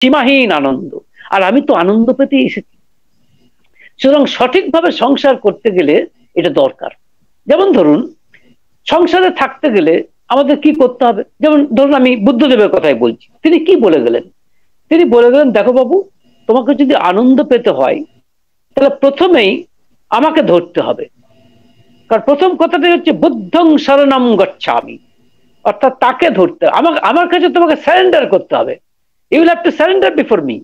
সীমাহীন আনন্দ, আর আমি তো আনন্দ পেতে এসেছি। সুতরাং সঠিকভাবে সংসার করতে গেলে এটা দরকার। যেমন ধরুন, সংসারে থাকতে গেলে আমাদের কি করতে হবে? যেমন ধরুন, আমি বুদ্ধদেবের কথাই বলছি। তিনি কি বলে গেলেন? তিনি বলে গেলেন, দেখো বাবু, তোমাকে যদি আনন্দ পেতে হয় তাহলে প্রথমেই আমাকে ধরতে হবে। কারণ প্রথম কথাটা হচ্ছে বুদ্ধং শরণম গচ্ছামি, অর্থাৎ তাকে ধরতে, আমার কাছে তোমাকে সারেন্ডার করতে হবে। You will have to surrender before me.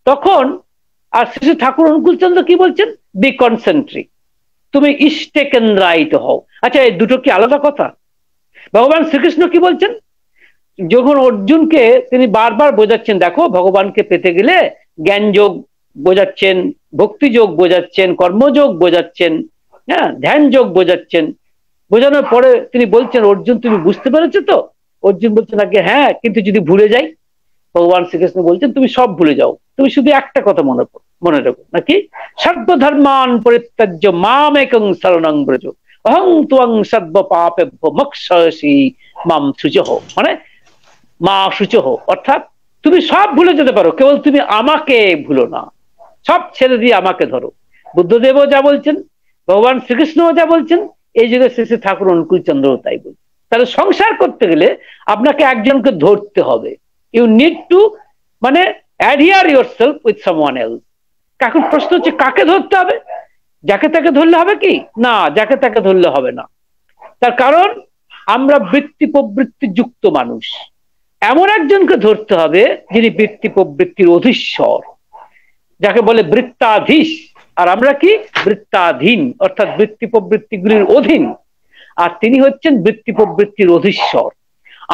তখন আর শ্রী শ্রী ঠাকুর অনুকূলচন্দ্র কি বলছেন? বি কনসেন্ট্রিক, তুমি ইষ্টে কেন্দ্রায়িত হও। আচ্ছা, এই দুটো কি আলাদা কথা? ভগবান শ্রীকৃষ্ণ কি বলছেন? যখন অর্জুনকে তিনি বারবার বোঝাচ্ছেন, দেখো ভগবানকে পেতে গেলে জ্ঞান যোগ বোঝাচ্ছেন, ভক্তি যোগ বোঝাচ্ছেন, কর্মযোগ বোঝাচ্ছেন, হ্যাঁ, ধ্যান যোগ বোঝাচ্ছেন। বোঝানোর পরে তিনি বলছেন, অর্জুন তুমি বুঝতে পেরেছো তো? অর্জুন বলছেন, আগে হ্যাঁ, কিন্তু যদি ভুলে যাই? ভগবান শ্রীকৃষ্ণ বলছেন, তুমি সব ভুলে যাও, তুমি শুধু একটা কথা মনে রাখো, নাকি? সর্বধর্মান পরিত্যাজ্য মামেকং শরণং ব্রজ অহং ত্বং সর্ব পাপেভ্য মোক্ষয়সি মাম শুচহ। মানে মা শুচহ, অর্থাৎ তুমি সব ভুলে যেতে পারো, কেবল তুমি আমাকে ভুলো না। সব ছেড়ে দিয়ে আমাকে ধরো। বুদ্ধদেবও যা বলছেন, ভগবান শ্রীকৃষ্ণও যা বলছেন, এই যুগে শ্রী শ্রী ঠাকুর অনুকূলচন্দ্রও তাই বলছেন। তাহলে সংসার করতে গেলে আপনাকে একজনকে ধরতে হবে। ইউ নিড টু, মানে অ্যাডহিয়ার ইয়োরসেলফ উইথ সামওয়ান এলস। এখন প্রশ্ন হচ্ছে, কাকে ধরতে হবে? যাকে তাকে ধরলে হবে কি? না, যাকে তাকে ধরলে হবে না। তার কারণ আমরা বৃত্তি প্রবৃত্তি যুক্ত মানুষ। এমন একজনকে ধরতে হবে যিনি বৃত্তি প্রবৃত্তির অধীশ্বর, যাকে বলে বৃত্তাধীশ। আর আমরা কি? বৃত্তাধীন, অর্থাৎ বৃত্তি প্রবৃত্তিগুলির অধীন। আর তিনি হচ্ছেন বৃত্তি প্রবৃত্তির অধীশ্বর।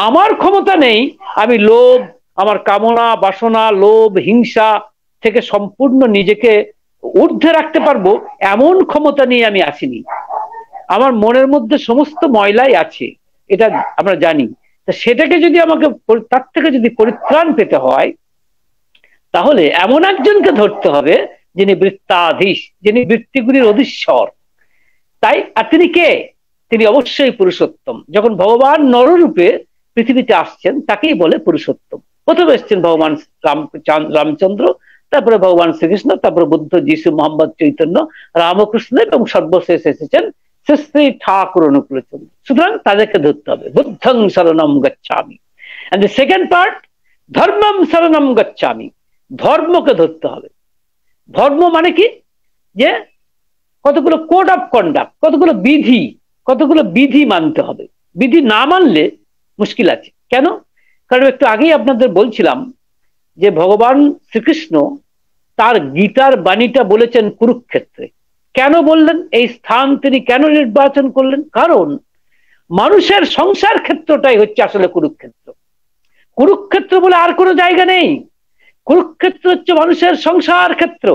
আমার ক্ষমতা নেই আমি লোভ, আমার কামনা বাসনা, লোভ হিংসা থেকে সম্পূর্ণ নিজেকে ঊর্ধ্বে রাখতে পারবো, এমন ক্ষমতা নিয়ে আমি আসিনি। আমার মনের মধ্যে সমস্ত ময়লাই আছে, এটা আমরা জানি। সেটাকে যদি আমাকে, তার থেকে যদি পরিত্রাণ পেতে হয়, তাহলে এমন একজনকে ধরতে হবে যিনি বৃত্তাধীশ, যিনি বৃত্তিগুলির অধীশ্বর। তাই আর তিনি কে? তিনি অবশ্যই পুরুষোত্তম। যখন ভগবান নররূপে পৃথিবীতে আসছেন, তাকেই বলে পুরুষোত্তম। প্রথমে এসছেন ভগবান রামচন্দ্র, তারপরে ভগবান শ্রীকৃষ্ণ, তারপরে বুদ্ধ, যিশু, মোহাম্মদ, চৈতন্য, রামকৃষ্ণ, এবং সর্বশেষ এসেছেন শ্রী শ্রী ঠাকুর অনুকূলচন্দ্র। সুতরাং তাদেরকে ধরতে হবে। বুদ্ধং শরণম গচ্ছামি। এন্ড দ্য সেকেন্ড পার্ট, ধর্মম শরণম গচ্ছামি। ধর্মকে ধরতে হবে। ধর্ম মানে কি? যে কতগুলো কোড অফ কন্ডাক্ট, কতগুলো বিধি মানতে হবে। বিধি না মানলে মুশকিল আছে। কেন? কারণ একটু আগেই আপনাদের বলছিলাম যে ভগবান শ্রীকৃষ্ণ তার গীতার বাণীটা বলেছেন কুরুক্ষেত্রে। কেন বললেন? এই স্থান তিনি কেন নির্বাচন করলেন? কারণ মানুষের সংসার ক্ষেত্রটাই হচ্ছে আসলে কুরুক্ষেত্র। কুরুক্ষেত্র বলে আর কোনো জায়গা নেই। কুরুক্ষেত্র হচ্ছে মানুষের সংসার ক্ষেত্র।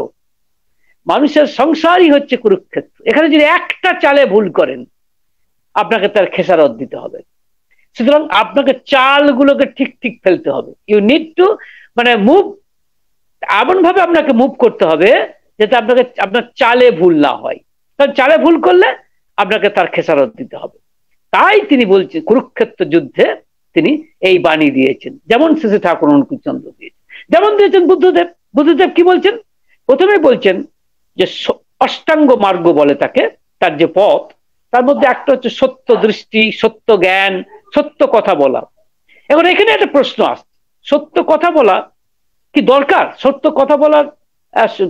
মানুষের সংসারই হচ্ছে কুরুক্ষেত্র। এখানে যদি একটা চালে ভুল করেন, আপনাকে তার খেসারত দিতে হবে। সুতরাং আপনাকে চালগুলোকে ঠিক ঠিক ফেলতে হবে। ইউ নিড টু, মানে মুভ, এমন ভাবে আপনাকে মুভ করতে হবে যাতে আপনার চালে ভুল না হয়। কারণ চালে ভুল করলে আপনাকে তার খেসারত দিতে হবে। তাই তিনি বলছেন, কুরুক্ষেত্র যুদ্ধে তিনি এই বাণী দিয়েছেন, যেমন শ্রী শ্রী ঠাকুর অনুকূলচন্দ্র দিয়েছেন, যেমন দিয়েছেন বুদ্ধদেব। বুদ্ধদেব কি বলছেন? প্রথমে বলছেন যে অষ্টাঙ্গ মার্গ বলে তাকে, তার যে পথ, তার মধ্যে একটা হচ্ছে সত্য দৃষ্টি, সত্য জ্ঞান, সত্য কথা বলা। এখন এখানে একটা প্রশ্ন আসছে, সত্য কথা বলা কি দরকার? সত্য কথা বলার,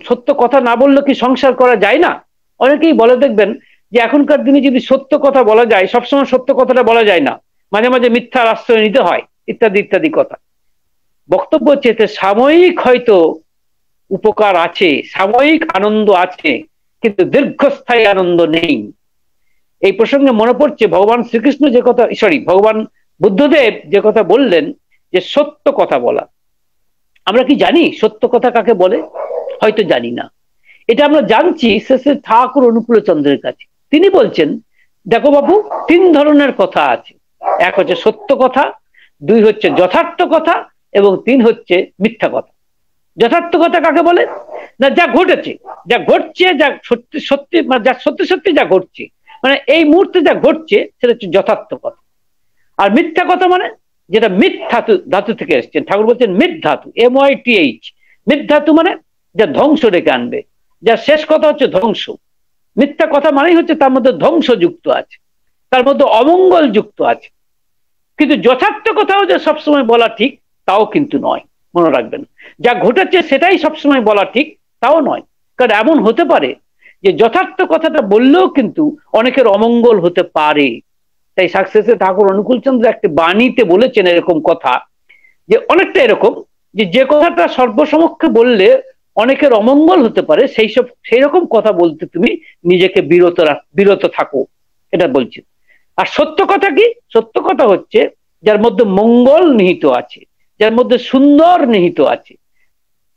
সত্য কথা না বললে কি সংসার করা যায় না? অনেকেই বলে, দেখবেন যে এখনকার দিনে যদি সত্য কথা বলা যায়, সবসময় সত্য কথাটা বলা যায় না, মাঝে মাঝে মিথ্যার আশ্রয় নিতে হয়, ইত্যাদি ইত্যাদি কথা। বক্তব্য হচ্ছে এতে সাময়িক হয়তো উপকার আছে, সাময়িক আনন্দ আছে, কিন্তু দীর্ঘস্থায়ী আনন্দ নেই। এই প্রসঙ্গে মনে পড়ছে ভগবান শ্রীকৃষ্ণ যে কথা, ভগবান বুদ্ধদেব যে কথা বললেন, যে সত্য কথা বলা। আমরা কি জানি সত্য কথা কাকে বলে? হয়তো জানি না। এটা আমরা জানছি শ্রী ঠাকুর অনুকূলচন্দ্রের কাছে। তিনি বলছেন, দেখো বাবু, 3 ধরনের কথা আছে। এক হচ্ছে সত্য কথা, 2 হচ্ছে যথার্থ কথা, এবং 3 হচ্ছে মিথ্যা কথা। যথার্থ কথা কাকে বলে? না, যা ঘটেছে, যা ঘটছে, যা সত্যি সত্যি, মানে যা সত্যি সত্যি যা ঘটছে, মানে এই মুহূর্তে যা ঘটছে, সেটা হচ্ছে যথার্থ কথা। আর মিথ্যা কথা মানে যেটা মিথ ধাতু থেকে এসছেন। ঠাকুর বলছেন মিথ ধাতু, MYTH। মিথ ধাতু মানে যা ধ্বংস ডেকে আনবে, যার শেষ কথা হচ্ছে ধ্বংস। মিথ্যা কথা মানেই হচ্ছে তার মধ্যে ধ্বংস যুক্ত আছে, তার মধ্যে অমঙ্গল যুক্ত আছে। কিন্তু যথার্থ কথাও যে সবসময় বলা ঠিক তাও কিন্তু নয়, মনে রাখবেন। যা ঘটেছে সেটাই সবসময় বলা ঠিক তাও নয়, কারণ এমন হতে পারে যে যথার্থ কথাটা বললেও কিন্তু অনেকের অমঙ্গল হতে পারে। তাই সাকসেসে ঠাকুর অনুকূলচন্দ্র একটি বাণীতে বলেছেন এরকম কথা, যে অনেকটা এরকম যে কথাটা সর্বসমক্ষে বললে অনেকের অমঙ্গল হতে পারে, সেই রকম কথা বলতে তুমি নিজেকে বিরত থাকো, এটা বলছি। আর সত্য কথা কি? সত্য কথা হচ্ছে যার মধ্যে মঙ্গল নিহিত আছে, যার মধ্যে সুন্দর নিহিত আছে।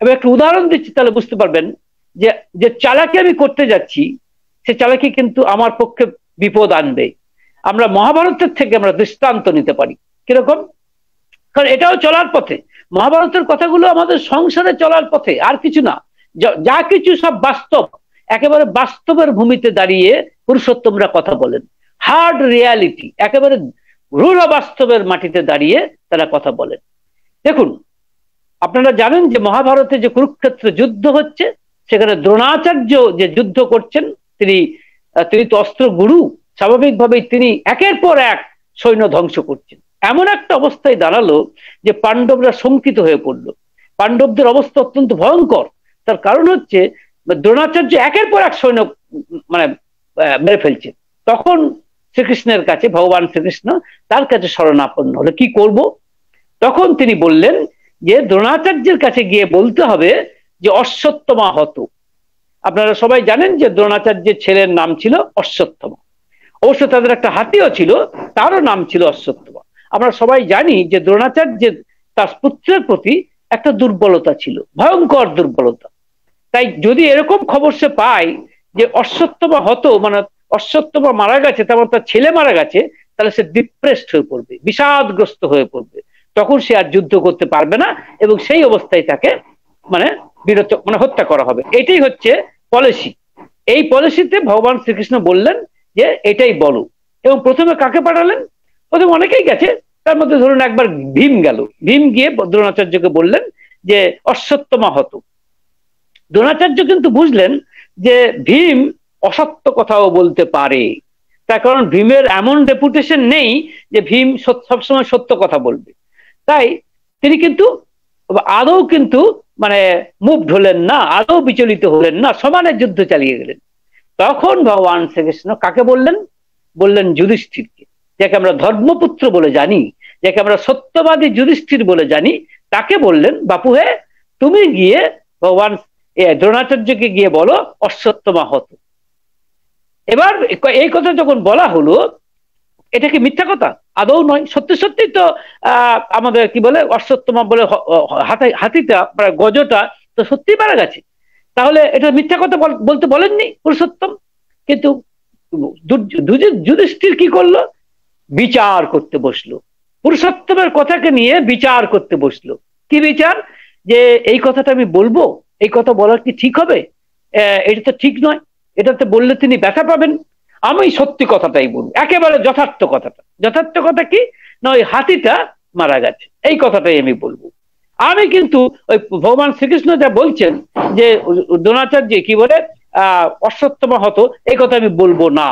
আমি একটা উদাহরণ দিচ্ছি, তাহলে বুঝতে পারবেন যে চালাকি আমি করতে যাচ্ছি, সে চালাকি কিন্তু আমার পক্ষে বিপদ আনবে। আমরা মহাভারতের থেকে আমরা দৃষ্টান্ত নিতে পারি। কিরকম? কারণ এটাও চলার পথে, মহাভারতের কথাগুলো আমাদের সংসারে চলার পথে, আর কিছু না। যা কিছু সব বাস্তব, একেবারে বাস্তবের ভূমিতে দাঁড়িয়ে পুরুষোত্তমরা কথা বলেন। হার্ড রিয়ালিটি, একেবারে রূঢ় বাস্তবের মাটিতে দাঁড়িয়ে তারা কথা বলেন। দেখুন, আপনারা জানেন যে মহাভারতে যে কুরুক্ষেত্র যুদ্ধ হচ্ছে, সেখানে দ্রোণাচার্য যে যুদ্ধ করছেন, তিনি তো অস্ত্র গুরু, স্বাভাবিকভাবেই তিনি একের পর এক সৈন্য ধ্বংস করছেন। এমন একটা অবস্থায় দাঁড়ালো যে পাণ্ডবরা শঙ্কিত হয়ে পড়লো। পাণ্ডবদের অবস্থা অত্যন্ত ভয়ঙ্কর। তার কারণ হচ্ছে দ্রোণাচার্য একের পর এক সৈন্য মানে মেরে ফেলছে। তখন শ্রীকৃষ্ণের কাছে, ভগবান শ্রীকৃষ্ণ তার কাছে শরণাপন্ন হলো, কি করব? তখন তিনি বললেন যে দ্রোণাচার্যের কাছে গিয়ে বলতে হবে যে অশ্বত্থমা হত। আপনারা সবাই জানেন যে দ্রোণাচার্যের ছেলের নাম ছিল অশ্বত্থমা। অবশ্য তাদের একটা হাতিও ছিল, তারও নাম ছিল অশ্বত্থমা। আমরা সবাই জানি যে দ্রোণাচার্যের তার পুত্রের প্রতি একটা দুর্বলতা ছিল, ভয়ঙ্কর দুর্বলতা। তাই যদি এরকম খবর সে পায় যে অশ্বত্থমা হতো, মানে অশ্বত্থমা মারা গেছে, তেমন তার ছেলে মারা গেছে, তাহলে সে ডিপ্রেসড হয়ে পড়বে, বিষাদগ্রস্ত হয়ে পড়বে। তখন সে আর যুদ্ধ করতে পারবে না, এবং সেই অবস্থায় তাকে হত্যা করা হবে। এটাই হচ্ছে পলিসি। এই পলিসিতে ভগবান শ্রীকৃষ্ণ বললেন যে এটাই বলো, এবং প্রথমে কাকে পাঠালেন? প্রথমে অনেকেই গেছে, তার মধ্যে ধরুন একবার ভীম গেল। ভীম গিয়ে দ্রোণাচার্যকে বললেন যে অশ্বত্থমা হত। দ্রোণাচার্য কিন্তু বুঝলেন যে ভীম অসত্য কথাও বলতে পারে, তার কারণ ভীমের এমন রেপুটেশন নেই যে ভীম সবসময় সত্য কথা বলবে। তাই তিনি কিন্তু আদৌ কিন্তু মুভড হলেন না, আদৌ বিচলিত হলেন না, সমানে যুদ্ধ চালিয়ে গেলেন। তখন ভগবান শ্রীকৃষ্ণ কাকে বললেন? বললেন যুধিষ্ঠিরকে, যাকে আমরা ধর্মপুত্র বলে জানি, যাকে আমরা সত্যবাদী যুধিষ্ঠির বলে জানি। তাকে বললেন, বাপু হে, তুমি গিয়ে ভগবান দ্রোণাচার্যকে গিয়ে বলো অশ্বত্থমা হত। এবার এই কথা যখন বলা হলো, এটা কি মিথ্যা কথা? আদৌ নয়, সত্যি সত্যি তো আমাদের কি বলে অশ্বত্থমা বলে হাতিটা গজটা তো সত্যি মারা গেছে। তাহলে এটা মিথ্যা কথা বলতে বলেননি পুরুষোত্তম। কিন্তু যুধিষ্ঠির কি করলো? বিচার করতে বসলো, পুরুষোত্তমের কথাকে নিয়ে বিচার করতে বসলো। কি বিচার? যে এই কথাটা আমি বলবো, এই কথা বলা কি ঠিক হবে? এটা তো ঠিক নয়, এটাতে বললে তিনি ব্যথা পাবেন। আমি সত্যি কথাটাই বলবো, একেবারে যথার্থ কথাটা। যথার্থ কথা কি না, ওই হাতিটা মারা গেছে, এই কথাটাই আমি বলবো। আমি কিন্তু ওই ভগবান শ্রীকৃষ্ণ যা বলছেন যে দ্রোণাচার্য কি বলে অশ্বত্থমা হতো, এই কথা আমি বলবো না,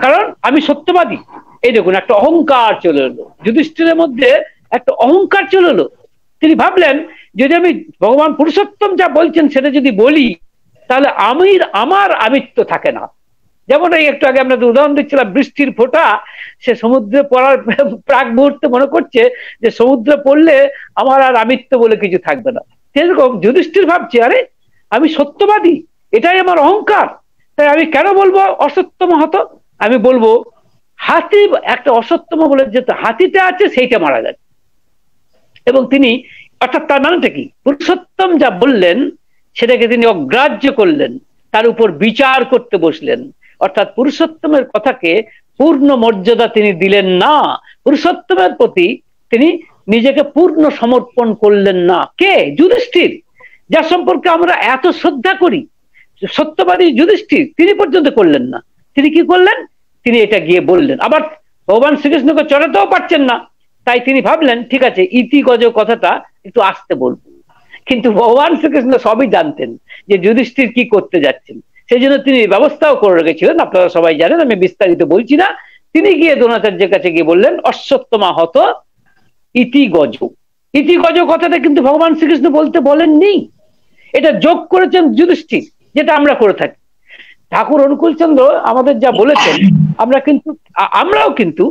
কারণ আমি সত্যবাদী। এই দেখুন, একটা অহংকার চলে এলো যুধিষ্ঠিরের মধ্যে, একটা অহংকার চলে এলো। তিনি ভাবলেন যদি আমি ভগবান পুরুষোত্তম যা বলছেন সেটা যদি বলি, তাহলে আমার আমিত্ব থাকে না। যেমন এই একটু আগে আমরা উদাহরণ দিচ্ছিলাম, বৃষ্টির ফোঁটা সে সমুদ্রে পড়ার প্রাক মুহূর্তে মনে করছে যে সমুদ্রে পড়লে আমার আর আমিত্ব বলে কিছু থাকবে না। সেরকম যুধিষ্ঠির ভাবছে, আরে আমি সত্যবাদী, এটাই আমার অহংকার, তাই আমি কেন বলবো অসত্যমা হত? আমি বলবো হাতি, একটা অসত্যমা বলে যে হাতিটা আছে সেইটা মারা গেছে। এবং তিনি, অর্থাৎ তার মানেটা কি, পুরুষোত্তম যা বললেন সেটাকে তিনি অগ্রাহ্য করলেন, তার উপর বিচার করতে বসলেন। অর্থাৎ পুরুষোত্তমের কথাকে পূর্ণ মর্যাদা তিনি দিলেন না, পুরুষোত্তমের প্রতি তিনি নিজেকে পূর্ণ সমর্পণ করলেন না। কে? যুধিষ্ঠির, যার সম্পর্কে আমরা এত শ্রদ্ধা করি, সত্যবাদী যুধিষ্ঠির, তিনি পর্যন্ত করলেন না। তিনি কি করলেন? তিনি এটা গিয়ে বললেন। আবার ভগবান শ্রীকৃষ্ণকে চড়াতেও পারছেন না, তাই তিনি ভাবলেন ঠিক আছে ইতি গজ কথাটা একটু আসতে বলবো। কিন্তু ভগবান শ্রীকৃষ্ণ সবই জানতেন যে যুধিষ্ঠির কি করতে যাচ্ছেন, সেই জন্য তিনি ব্যবস্থাও করে রেখেছিলেন, আপনারা সবাই জানেন, আমি বিস্তারিত বলছি না। তিনি গিয়ে দ্রোণাচার্যের কাছে গিয়ে বললেন অশ্বত্থমা হত ইতি গজ। ইতি গজ কথাটা কিন্তু ভগবান শ্রীকৃষ্ণ বলতে বলেননি, এটা যোগ করেছেন যুধিষ্ঠির, যেটা আমরা করে থাকি। ঠাকুর অনুকূলচন্দ্র আমাদের যা বলেছেন আমরাও কিন্তু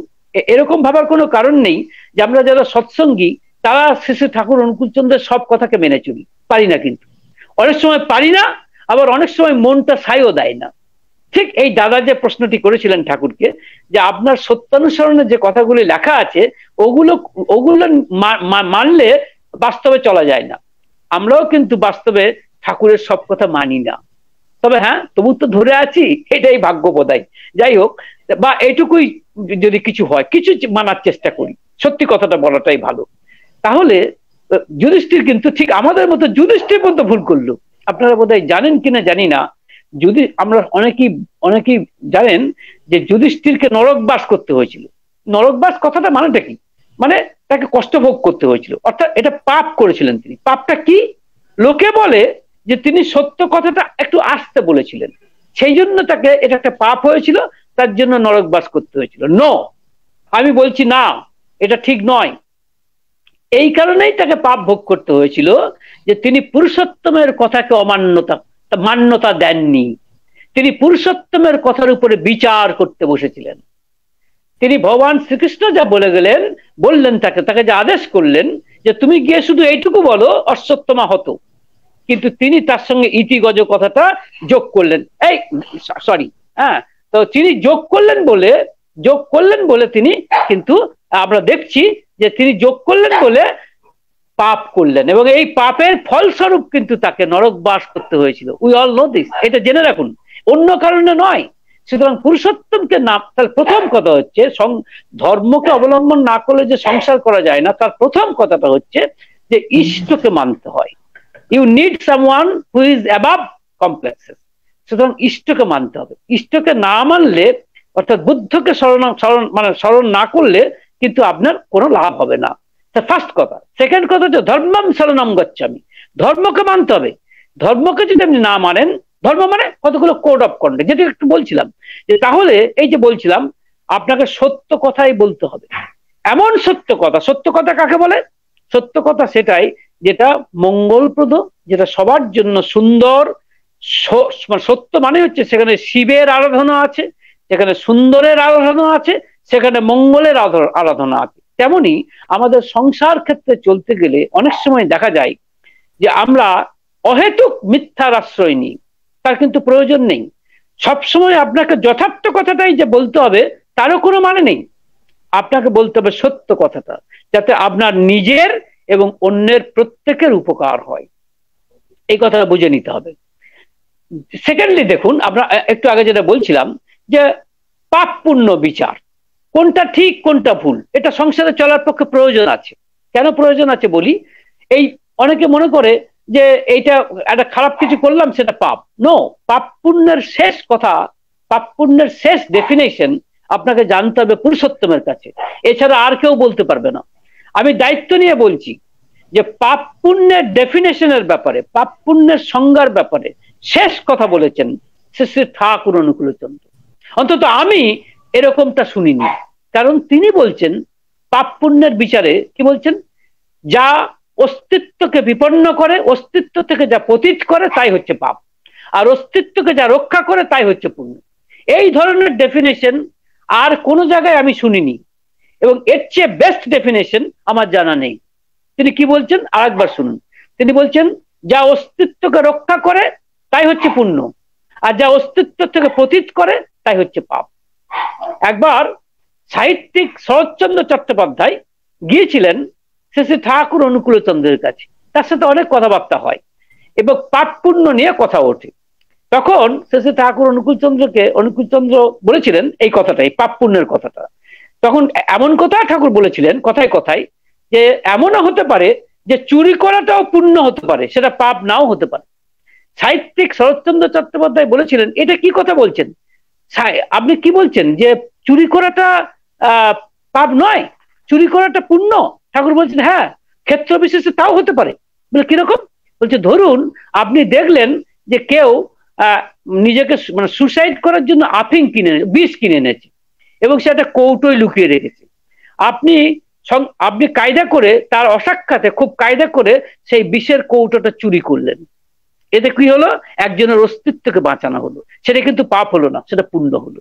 এরকম ভাবার কোনো কারণ নেই যে আমরা যারা সৎসঙ্গী তারা শেষে ঠাকুর অনুকূলচন্দ্রের সব কথাকে মেনে চলি, পারি না। কিন্তু অনেক সময় পারি না, আবার অনেক সময় মনটা সাইও দেয় না। ঠিক এই দাদা যে প্রশ্নটি করেছিলেন ঠাকুরকে যে আপনার সত্যানুসরণে যে কথাগুলি লেখা আছে ওগুলো মানলে বাস্তবে চলা যায় না। আমরাও কিন্তু বাস্তবে ঠাকুরের সব কথা মানি না, তবে হ্যাঁ তবু তো ধরে আছি, এটাই ভাগ্য বোধহয়। যাই হোক, বা এইটুকুই যদি কিছু হয় কিছু মানার চেষ্টা করি, সত্যি কথাটা বলাটাই ভালো। তাহলে যুধিষ্ঠির কিন্তু ঠিক আমাদের মতো যুধিষ্ঠির পর্যন্ত ভুল করলো। আপনারা বোধহয় জানেন কিনা জানি না, যদি আমরা অনেকেই জানেন যে যুধিষ্ঠিরকে নরকবাস করতে হয়েছিল। নরকবাস কথাটা মানেটা কি, মানে তাকে কষ্ট ভোগ করতে হয়েছিল, অর্থাৎ এটা পাপ করেছিলেন তিনি। পাপটা কি? লোকে বলে যে তিনি সত্য কথাটা একটু আসতে বলেছিলেন, সেই জন্য তাকে এটা একটা পাপ হয়েছিল, তার জন্য নরকবাস করতে হয়েছিল। নো, আমি বলছি না, এটা ঠিক নয়। এই কারণেই তাকে পাপ ভোগ করতে হয়েছিল যে তিনি পুরুষোত্তমের কথাকে মান্যতা দেননি। তিনি পুরুষোত্তমের কথার উপরে বিচার করতে বসেছিলেন। তিনি ভগবান শ্রীকৃষ্ণ যা বললেন তাকে যে আদেশ করলেন যে তুমি গিয়ে শুধু এইটুকু বলো অশ্বত্থমা হতো, কিন্তু তিনি তার সঙ্গে ইতিগজ কথাটা যোগ করলেন। তো তিনি যোগ করলেন বলে তিনি কিন্তু আমরা দেখছি যে তিনি যোগ করলেন বলে পাপ করলেন, এবং এই পাপের ফলস্বরূপ কিন্তু তাকে নরকবাস করতে হয়েছিল। উই অল নো দিস, এটা জেনে রাখুন, অন্য কারণে নয়। সুতরাং পুরুষোত্তমকে না, তার প্রথম কথা হচ্ছে ধর্মকে অবলম্বন না করলে যে সংসার করা যায় না, তার প্রথম কথাটা হচ্ছে যে ইষ্টকে মানতে হয়। You need someone who is above complexes. সুতরাং ইষ্টকে মানতে হবে। ইষ্টকে না মানলে, অর্থাৎ বুদ্ধকে স্মরণ না করলে কিন্তু আপনার কোনো লাভ হবে না। ফার্স্ট কথা। সেকেন্ড কথা হচ্ছে ধর্মম শরণম গচ্ছামি, ধর্মকে মানতে হবে। ধর্মকে যদি আপনি না মানেন, ধর্ম মানে কতগুলো কোড অফ কন্ডাক্ট, যেটা একটু বলছিলাম, যে তাহলে এই যে বলছিলাম আপনাকে সত্য কথাই বলতে হবে। এমন সত্য কথা কাকে বলে? সত্য কথা সেটাই যেটা মঙ্গলপ্রদ, যেটা সবার জন্য সুন্দর। সত্য মানে হচ্ছে সেখানে শিবের আরাধনা আছে, সেখানে সুন্দরের আরাধনা আছে, সেখানে মঙ্গলের আরাধনা আছে। তেমনি আমাদের সংসার ক্ষেত্রে চলতে গেলে অনেক সময় দেখা যায় যে আমরা অহেতুক মিথ্যার আশ্রয় নিই, তার কিন্তু প্রয়োজন নেই। সবসময় আপনাকে যথার্থ কথাটাই যে বলতে হবে তারও কোনো মানে নেই। আপনাকে বলতে হবে সত্য কথাটা, যাতে আপনার নিজের এবং অন্যের প্রত্যেকের উপকার হয়। এই কথাটা বুঝে নিতে হবে। সেকেন্ডলি দেখুন, আমরা একটু আগে যেটা বলছিলাম যে পাপ পুণ্য বিচার, কোনটা ঠিক কোনটা ভুল, এটা সংসারে চলার পক্ষে প্রয়োজন আছে। কেন প্রয়োজন আছে বলি, এই অনেকে মনে করে যে এইটা একটা খারাপ কিছু করলাম সেটা পাপ। নো, পাপ পুণ্যের শেষ কথা, পাপ পুণ্যের শেষ ডেফিনেশন আপনাকে জানতে হবে পুরুষোত্তমের কাছে, এছাড়া আর কেউ বলতে পারবে না। আমি দায়িত্ব নিয়ে বলছি যে পাপ পুণ্যের ডেফিনেশনের ব্যাপারে, পাপ পুণ্যের সংজ্ঞার ব্যাপারে শেষ কথা বলেছেন শ্রী ঠাকুর অনুকূলচন্দ্র। অন্তত আমি এরকমটা শুনিনি, কারণ তিনি বলছেন পাপ পুণ্যের বিচারে কি বলছেন, যা অস্তিত্বকে বিপন্ন করে, অস্তিত্ব থেকে যা পতিত করে তাই হচ্ছে পাপ, আর অস্তিত্বকে যা রক্ষা করে তাই হচ্ছে পুণ্য। এই ধরনের ডেফিনেশন আর কোনো জায়গায় আমি শুনিনি, এবং এর চেয়ে বেস্ট ডেফিনেশন আমার জানা নেই। তিনি কি বলছেন আরেকবার শুনুন। তিনি বলছেন যা অস্তিত্বকে রক্ষা করে তাই হচ্ছে পুণ্য, আর যা অস্তিত্ব থেকে পতিত করে তাই হচ্ছে পাপ। একবার সাহিত্যিক শরৎচন্দ্র চট্টোপাধ্যায় গিয়েছিলেন শ্রী ঠাকুর অনুকূলচন্দ্রের কাছে, তার সাথে অনেক কথাবার্তা হয় এবং পাপ পুণ্য নিয়ে কথা ওঠে। তখন শ্রী ঠাকুর অনুকূলচন্দ্র বলেছিলেন এই কথাটাই, পাপ পুণ্যের কথাটা। তখন এমন কথা ঠাকুর বলেছিলেন কথায় কথায় যে এমনও হতে পারে যে চুরি করাটাও পুণ্য হতে পারে, সেটা পাপ নাও হতে পারে। সাহিত্যিক শরৎচন্দ্র চট্টোপাধ্যায় বলেছিলেন এটা কি কথা বলছেন, আপনি কি বলছেন যে চুরি করাটা পাপ নয়? চুরি করাটা পুণ্য? ঠাকুর বলছেন হ্যাঁ, ক্ষেত্র বিশেষে তাও হতে পারে। বলে কিরকম? বলছে ধরুন আপনি দেখলেন যে কেউ নিজেকে মানে সুসাইড করার জন্য আফিং বিষ কিনে এনেছে এবং সে একটা কৌটোয় লুকিয়ে রেখেছে। আপনি আপনি কায়দা করে তার অসাক্ষাতে খুব কায়দা করে সেই বিষের কৌটোটা চুরি করলেন। এতে কি হলো? একজনের অস্তিত্বকে বাঁচানো হলো। সেটা কিন্তু পাপ হলো না, সেটা পুণ্য হলো।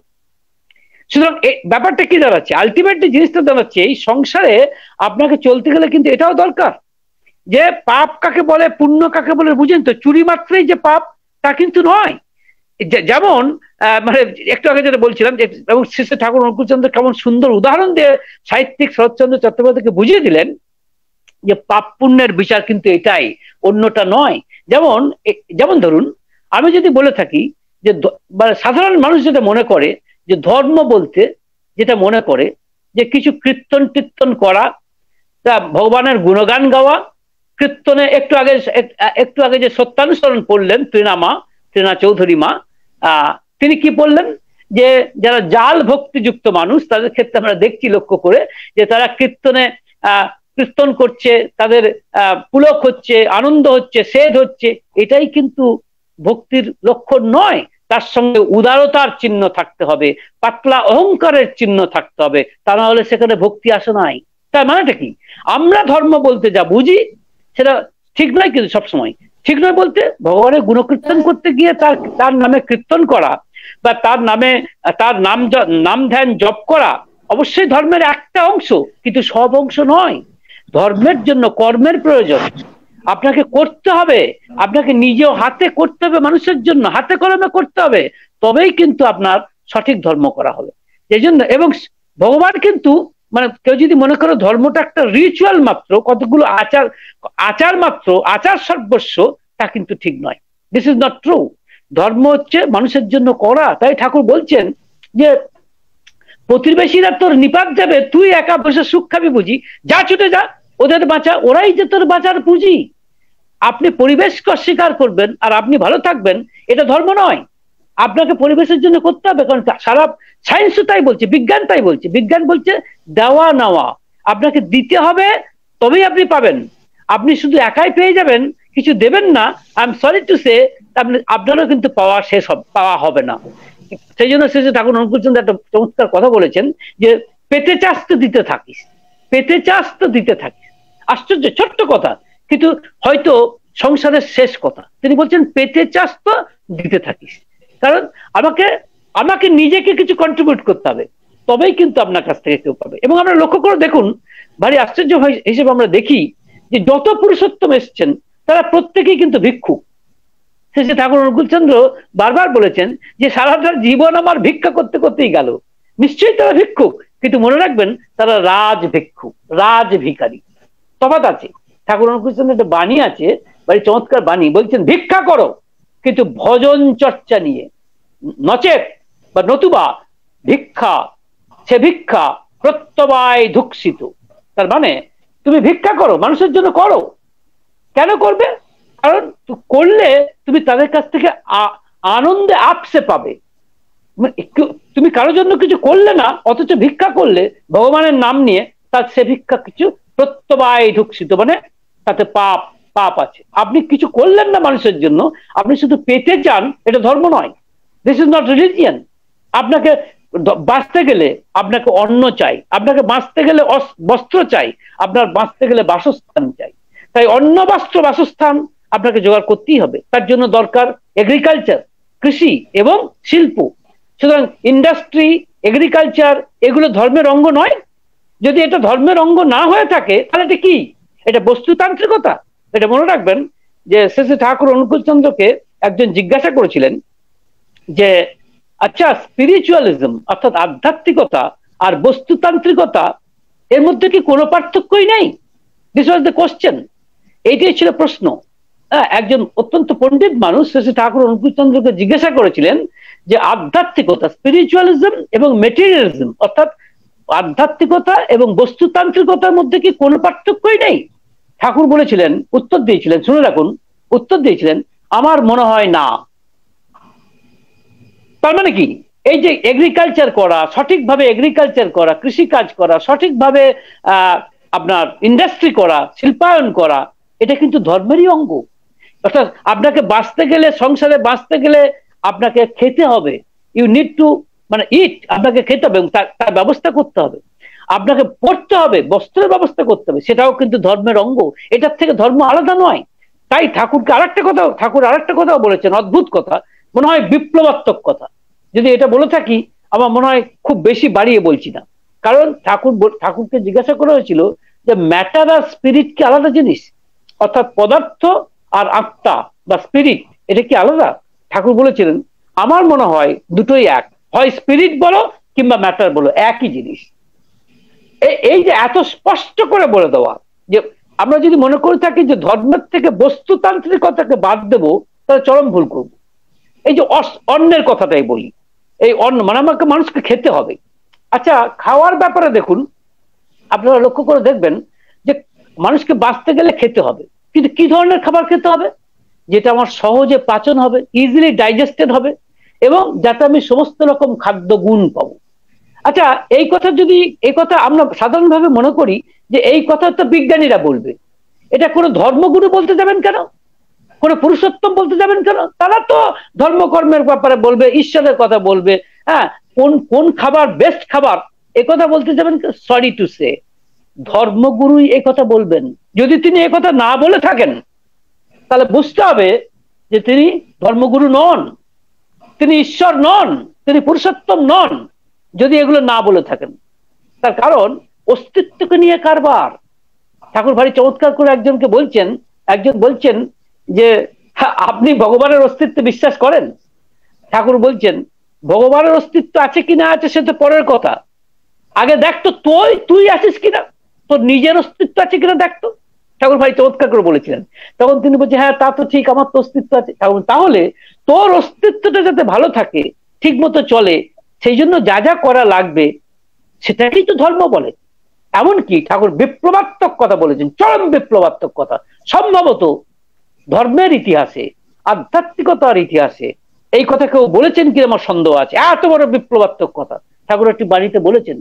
সুতরাং এই ব্যাপারটা কি দাঁড়াচ্ছে, আলটিমেটলি জিনিসটা দাঁড়াচ্ছে এই সংসারে আপনাকে চলতে গেলে কিন্তু এটাও দরকার যে পাপ কাকে বলে পুণ্য কাকে বলে বুঝেন তো। চুরি মাত্রই যে পাপ তা কিন্তু নয়। যেমন মানে একটু আগে যেটা বলছিলাম যে এবং শ্রী ঠাকুর অনুকূলচন্দ্র কেমন সুন্দর উদাহরণ দিয়ে সাহিত্যিক শরৎচন্দ্র চট্টোপাধ্যায়কে বুঝিয়ে দিলেন যে পাপ পুণ্যের বিচার কিন্তু এটাই, অন্যটা নয়। যেমন যেমন ধরুন আমি যদি বলে থাকি যে সাধারণ মানুষ যেটা মনে করে যে ধর্ম বলতে যেটা মনে করে যে কিছু কীর্তন টীর্তন করা, তা ভগবানের গুণগান গাওয়া, কীর্তনে একটু আগে যে সত্যানুসরণ পড়লেন ত্রিনা চৌধুরী মা, তিনি কি বললেন যে যারা জাল ভক্তিযুক্ত মানুষ তাদের ক্ষেত্রে আমরা দেখছি লক্ষ্য করে যে তারা কীর্তন করছে, তাদের পুলক হচ্ছে, আনন্দ হচ্ছে, সেদ হচ্ছে, এটাই কিন্তু ভক্তির লক্ষণ নয়। তার সঙ্গে উদারতার চিহ্ন থাকতে হবে, পাতলা অহংকারের চিহ্ন থাকতে হবে, তা না হলে সেখানে ভক্তি আসে নাই। তার মানেটা কি? আমরা ধর্ম বলতে যা বুঝি সেটা ঠিক নয়, কিন্তু সবসময় ঠিক নয় বলতে ভগবানের গুণকীর্তন করতে গিয়ে তার নামে কীর্তন করা বা তার নাম ধ্যান জপ করা অবশ্যই ধর্মের একটা অংশ, কিন্তু সব অংশ নয়। ধর্মের জন্য কর্মের প্রয়োজন, আপনাকে করতে হবে, আপনাকে নিজেও হাতে করতে হবে, মানুষের জন্য হাতে কলমে করতে হবে, তবেই কিন্তু আপনার সঠিক ধর্ম করা হবে। এই জন্য এবং ভগবান কিন্তু মানে কেউ যদি মনে করো ধর্মটা একটা রিচুয়াল মাত্র, কতগুলো আচার মাত্র, আচার সর্বস্ব, তা কিন্তু ঠিক নয়। This is not true. ধর্ম হচ্ছে মানুষের জন্য করা। তাই ঠাকুর বলছেন যে প্রতিবেশীরা তোর নিপাত যাবে, তুই একা বসে সুখ খাবি বুঝি, যা ছুটে যা, ওদের বাঁচা, ওরাই যে তোর বাঁচার পুঁজি। আপনি পরিবেশকে অস্বীকার করবেন আর আপনি ভালো থাকবেন, এটা ধর্ম নয়। আপনাকে পরিবেশের জন্য করতে হবে, কারণ সারা সায়েন্সও তাই বলছে, বিজ্ঞান তাই বলছে। বিজ্ঞান বলছে দেওয়া নেওয়া, আপনাকে দিতে হবে তবেই আপনি পাবেন। আপনি শুধু একাই পেয়ে যাবেন, কিছু দেবেন না, I am sorry to say, আপনারও কিন্তু পাওয়া হবে না। সেই জন্য শেষে ঠাকুর অনুকূলচন্দ্র একটা চমৎকার কথা বলেছেন যে পেতে চাস তো দিতে থাকিস, পেতে চাস তো দিতে থাকিস। আশ্চর্য ছোট্ট কথা, কিন্তু হয়তো সংসারের শেষ কথা। তিনি বলছেন পেতে চাস তো দিতে থাকিস, কারণ আমাকে নিজেকে কিছু কন্ট্রিবিউট করতে হবে, তবেই কিন্তু আপনার কাছ থেকে কেউ পাবে। এবং আমরা লক্ষ্য করে দেখুন, ভারী আশ্চর্য হিসেবে আমরা দেখি যে যত পুরুষোত্তম এসছেন তারা প্রত্যেকেই কিন্তু ভিক্ষুক। শেষে ঠাকুর অনুকূলচন্দ্র বারবার বলেছেন যে সারাটা জীবন আমার ভিক্ষা করতে করতেই গেল। নিশ্চয়ই তারা ভিক্ষুক, কিন্তু মনে রাখবেন তারা রাজ ভিক্ষুক, রাজ ভিখারি, তফাৎ আছে। ঠাকুর অনুকূলচন্দ্র একটা বাণী আছে, বাড়ি চমৎকার বাণী, বলছেন ভিক্ষা করো কিন্তু ভজন চর্চা নিয়ে, নচেত বা নতুবা ভিক্ষা সে ভিক্ষা প্রত্যবায় ধুক্ষিত। তার মানে তুমি ভিক্ষা করো, মানুষের জন্য করো। কেন করবে? কারণ করলে তুমি তাদের কাছ থেকে আনন্দে আপসে পাবে। তুমি কারোর জন্য কিছু করলে না, অথচ ভিক্ষা করলে ভগবানের নাম নিয়ে, তার সে ভিক্ষা কিছু প্রত্যবায় ধুক্ষিত, মানে তাতে পাপ আছে। আপনি কিছু করলেন না মানুষের জন্য, আপনি শুধু পেতে চান, এটা ধর্ম নয়। This is not religion. আপনাকে বাঁচতে গেলে আপনাকে অন্ন চাই, আপনাকে বাঁচতে গেলে বস্ত্র চাই, আপনার বাঁচতে গেলে বাসস্থান চাই। তাই অন্ন বস্ত্র বাসস্থান আপনাকে জোগাড় করতেই হবে। তার জন্য দরকার এগ্রিকালচার, কৃষি এবং শিল্প। সুতরাং ইন্ডাস্ট্রি, এগ্রিকালচার এগুলো ধর্মের অঙ্গ নয়। যদি এটা ধর্মের অঙ্গ না হয়ে থাকে তাহলে এটা কি? এটা বস্তুতান্ত্রিকতা। এটা মনে রাখবেন যে শেষে ঠাকুর অনুকূলচন্দ্রকে একজন জিজ্ঞাসা করেছিলেন যে আচ্ছা, স্পিরিচুয়ালিজম অর্থাৎ আধ্যাত্মিকতা আর বস্তুতান্ত্রিকতা এর মধ্যে কি কোনো পার্থক্যই নেই? This was the question. এইটাই ছিল প্রশ্ন। একজন অত্যন্ত পণ্ডিত মানুষ শেষে ঠাকুর অনুকূলচন্দ্রকে জিজ্ঞাসা করেছিলেন যে আধ্যাত্মিকতা, স্পিরিচুয়ালিজম এবং মেটেরিয়ালিজম অর্থাৎ আধ্যাত্মিকতা এবং বস্তুতান্ত্রিকতার মধ্যে কি কোনো পার্থক্যই নেই? ঠাকুর বলেছিলেন, উত্তর দিয়েছিলেন, শুনে রাখুন, উত্তর দিয়েছিলেন আমার মনে হয় না। তার মানে কি? এই যে এগ্রিকালচার করা, সঠিকভাবে এগ্রিকালচার করা, কৃষিকাজ করা, সঠিকভাবে আপনার ইন্ডাস্ট্রি করা, শিল্পায়ন করা, এটা কিন্তু ধর্মেরই অঙ্গ। অর্থাৎ আপনাকে বাঁচতে গেলে, সংসারে বাঁচতে গেলে আপনাকে খেতে হবে, ইউ নিড টু মানে ইট, আপনাকে খেতে হবে, তার ব্যবস্থা করতে হবে, আপনাকে পড়তে হবে, বস্ত্রের ব্যবস্থা করতে হবে, সেটাও কিন্তু ধর্মের অঙ্গ। এটার থেকে ধর্ম আলাদা নয়। তাই ঠাকুর আরেকটা কথাও বলেছেন, অদ্ভুত কথা, মনে হয় বিপ্লবাত্মক কথা। যদি এটা বলে থাকি আমার মনে হয় খুব বেশি বাড়িয়ে বলছি না। কারণ ঠাকুরকে জিজ্ঞাসা করা হয়েছিল যে ম্যাটার আর স্পিরিট কি আলাদা জিনিস? অর্থাৎ পদার্থ আর আত্মা বা স্পিরিট, এটা কি আলাদা? ঠাকুর বলেছিলেন আমার মনে হয় দুটোই এক, হয় স্পিরিট বলো কিংবা ম্যাটার বলো, একই জিনিস। এই যে এত স্পষ্ট করে বলে দেওয়া, যে আমরা যদি মনে করে থাকি যে ধর্মের থেকে বস্তুতান্ত্রিকতাকে বাদ দেবো, তাহলে চরম ভুল করব। এই যে অন্নের কথাটাই বলি, এই অন্ন মানে আমাকে মানুষকে খেতে হবে। আচ্ছা, খাওয়ার ব্যাপারে দেখুন, আপনারা লক্ষ্য করে দেখবেন যে মানুষকে বাঁচতে গেলে খেতে হবে, কিন্তু কি ধরনের খাবার খেতে হবে? যেটা আমার সহজে পাচন হবে, ইজিলি ডাইজেস্টেড হবে, এবং যাতে আমি সমস্ত রকম খাদ্য গুণ পাবো। আচ্ছা, এই কথা আমরা সাধারণভাবে মনে করি যে এই কথা তো বিজ্ঞানীরা বলবে, এটা কোনো ধর্মগুরু বলতে যাবেন কেন? কোনো পুরুষোত্তম বলতে যাবেন কেন? তারা তো ধর্মকর্মের ব্যাপারে বলবে, ঈশ্বরের কথা বলবে। হ্যাঁ, কোন কোন খাবার বেস্ট খাবার এ কথা বলতে যাবেন? সরি টু সে, ধর্মগুরুই এ কথা বলবেন। যদি তিনি এ কথা না বলে থাকেন, তাহলে বুঝতে হবে যে তিনি ধর্মগুরু নন, তিনি ঈশ্বর নন, তিনি পুরুষোত্তম নন, যদি এগুলো না বলে থাকেন। তার কারণ অস্তিত্বকে নিয়ে কারবার। ঠাকুর ভারী চমৎকার করে একজন বলছেন যে আপনি ভগবানের অস্তিত্বে বিশ্বাস করেন? ঠাকুর বলছেন ভগবানের অস্তিত্ব আছে কি না আছে সে তো পরের কথা, আগে দেখতো তুই আছিস কিনা, তোর নিজের অস্তিত্ব আছে কিনা দেখতো। ঠাকুর ভাই চমৎকার করে বলেছিলেন। তখন তিনি বলছেন হ্যাঁ তা তো ঠিক, আমার তো অস্তিত্ব আছে। তাহলে তোর অস্তিত্বটা যাতে ভালো থাকে, ঠিক মতো চলে, সেই জন্য যা যা করা লাগবে সেটাকেই তো ধর্ম বলে। এমনকি ঠাকুর বিপ্লবাত্মক কথা বলেছেন, চরম বিপ্লবাত্মক কথা। সম্ভবত ধর্মের ইতিহাসে, আধ্যাত্মিকতার ইতিহাসে এই কথা কেউ বলেছেন কি আমার সন্দেহ আছে। এত বড় বিপ্লবাত্মক কথা ঠাকুর একটি বাণীতে বলেছেন,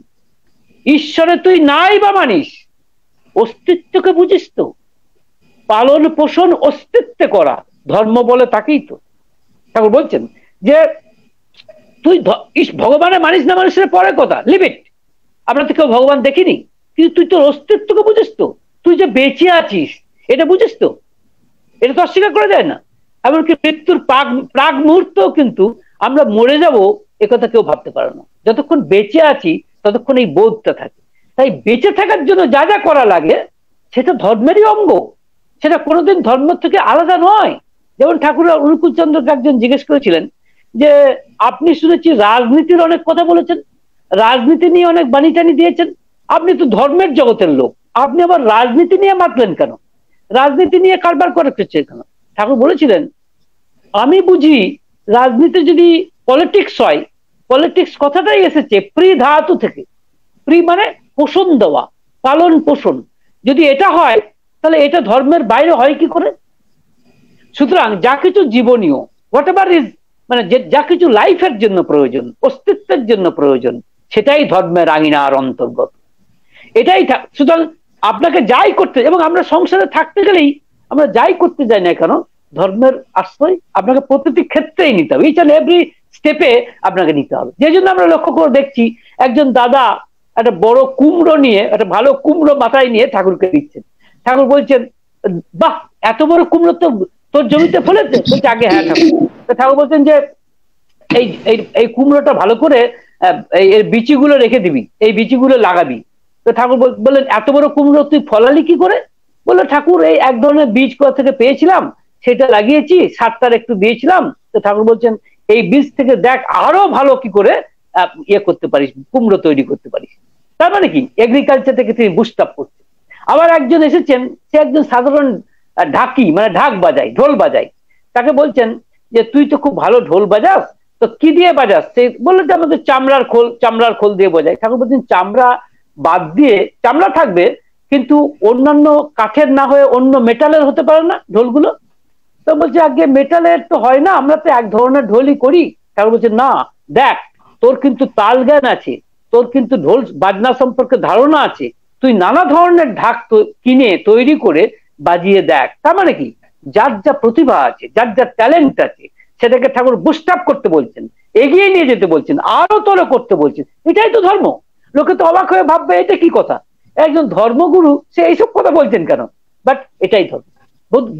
ঈশ্বরে তুই নাই বা মানিস, অস্তিত্বকে বুঝিস তো, পালন পোষণ অস্তিত্বে করা ধর্ম বলে তাকেই তো। ঠাকুর বলছেন যে তুই ভগবানের মানিস না মানিস পরের কথা, লিমিট, আমরা তো কেউ ভগবান দেখিনি, কিন্তু তুই তোর অস্তিত্বকে বুঝিস তো, তুই যে বেঁচে আছিস এটা বুঝিস তো, এটা তো অস্বীকার করা যায় না। এমনকি মৃত্যুর প্রাগ মুহূর্ত কিন্তু আমরা মরে যাব একথা কেউ ভাবতে পারে না। যতক্ষণ বেঁচে আছি ততক্ষণ এই বোধটা থাকে। তাই বেঁচে থাকার জন্য যা যা করা লাগে সেটা ধর্মেরই অঙ্গ, সেটা কোনোদিন ধর্ম থেকে আলাদা নয়। যেমন ঠাকুর অনুকূল চন্দ্রকে একজন জিজ্ঞেস করেছিলেন যে আপনি শুনেছি রাজনীতির অনেক কথা বলেছেন, রাজনীতি নিয়ে অনেক বাণী টানি দিয়েছেন, আপনি তো ধর্মের জগতের লোক, আপনি আবার রাজনীতি নিয়ে মাতলেন কেন, রাজনীতি নিয়ে কারবার করেছে কেন? ঠাকুর বলেছিলেন আমি বুঝি রাজনীতি যদি পলিটিক্স হয়, পলিটিক্স কথাটাই এসেছে প্রি ধাতু থেকে, প্রি মানে পোষণ দেওয়া, পালন পোষণ, যদি এটা হয় তাহলে এটা ধর্মের বাইরে হয় কি করে? সুতরাং যা কিছু জীবনীয়, হোয়াট এভার ইজ, মানে যা কিছু লাইফের জন্য প্রয়োজন, অস্তিত্বের জন্য প্রয়োজন, সেটাই ধর্মের আঙিনার অন্তর্গত। এটাই সুতরাং আপনাকে যাই করতে, এবং আমরা সংসারে থাকতে গেলেই আমরা যাই করতে যাই না কেন, ধর্মের আশ্রয় আপনাকে প্রতিটি ক্ষেত্রেই নিতে হবে, ইচ অ্যান্ড এভরি স্টেপে আপনাকে নিতে হবে। যে জন্য আমরা লক্ষ্য করে দেখছি একজন দাদা একটা বড় কুমড়ো নিয়ে, একটা ভালো কুমড়ো মাথায় নিয়ে ঠাকুরকে দিচ্ছেন। ঠাকুর বলছেন বাহ, এত বড় কুমড়ো তো তোর জমিতে ফলেছে? বলছে আগে হ্যাঁ ঠাকুর। ঠাকুর বলছেন যে এই কুমড়োটা ভালো করে এর বিচিগুলো রেখে দিবি, এই বিচিগুলো লাগাবি। তো ঠাকুর বললেন এত বড় কুমড়ো তুই ফলালি কি করে? বললো ঠাকুর এই এক ধরনের বীজ কোথা থেকে পেয়েছিলাম, সেটা লাগিয়েছি, সারটার একটু দিয়েছিলাম। তো ঠাকুর বলছেন এই বীজ থেকে দেখ আরো ভালো কি করে ইয়ে করতে পারিস, কুমড়ো তৈরি করতে পারিস। তার মানে কি এগ্রিকালচার থেকে তিনি বুস্ট আপ করছেন। আবার একজন এসেছেন, সে একজন সাধারণ ঢাকি, মানে ঢাক বাজায়, ঢোল বাজায়। তাকে বলছেন যে তুই তো খুব ভালো ঢোল বাজাস, তো কি দিয়ে বাজাস? সে বললো যে আমাদের চামড়ার খোল দিয়ে বাজাই। ঠাকুর বলছেন চামড়া বাদ দিয়ে, চামড়া থাকবে কিন্তু অন্যান্য কাঠের না হয়ে অন্য মেটালের হতে পারে না ঢোলগুলো? তো বলছে আগে মেটালের তো হয় না, আমরা তো এক ধরনের ঢোলই করি। ঠাকুর বলছে না, দেখ তোর কিন্তু তাল জ্ঞান আছে, তোর কিন্তু ঢোল বাজনা সম্পর্কে ধারণা আছে, তুই নানা ধরনের ঢাক কিনে তৈরি করে বাজিয়ে দেখ। তার মানে কি, যার যা প্রতিভা আছে, যার যা ট্যালেন্ট আছে, সেটাকে ঠাকুর বুস্ট আপ করতে বলছেন, এগিয়ে নিয়ে যেতে বলছেন, আরো তোরে করতে বলছেন। এটাই তো ধর্ম। লোকে তো অবাক হয়ে ভাববে এটা কি কথা, একজন ধর্মগুরু সে এইসব কথা বলছেন কেন, বাট এটাই ধর্ম।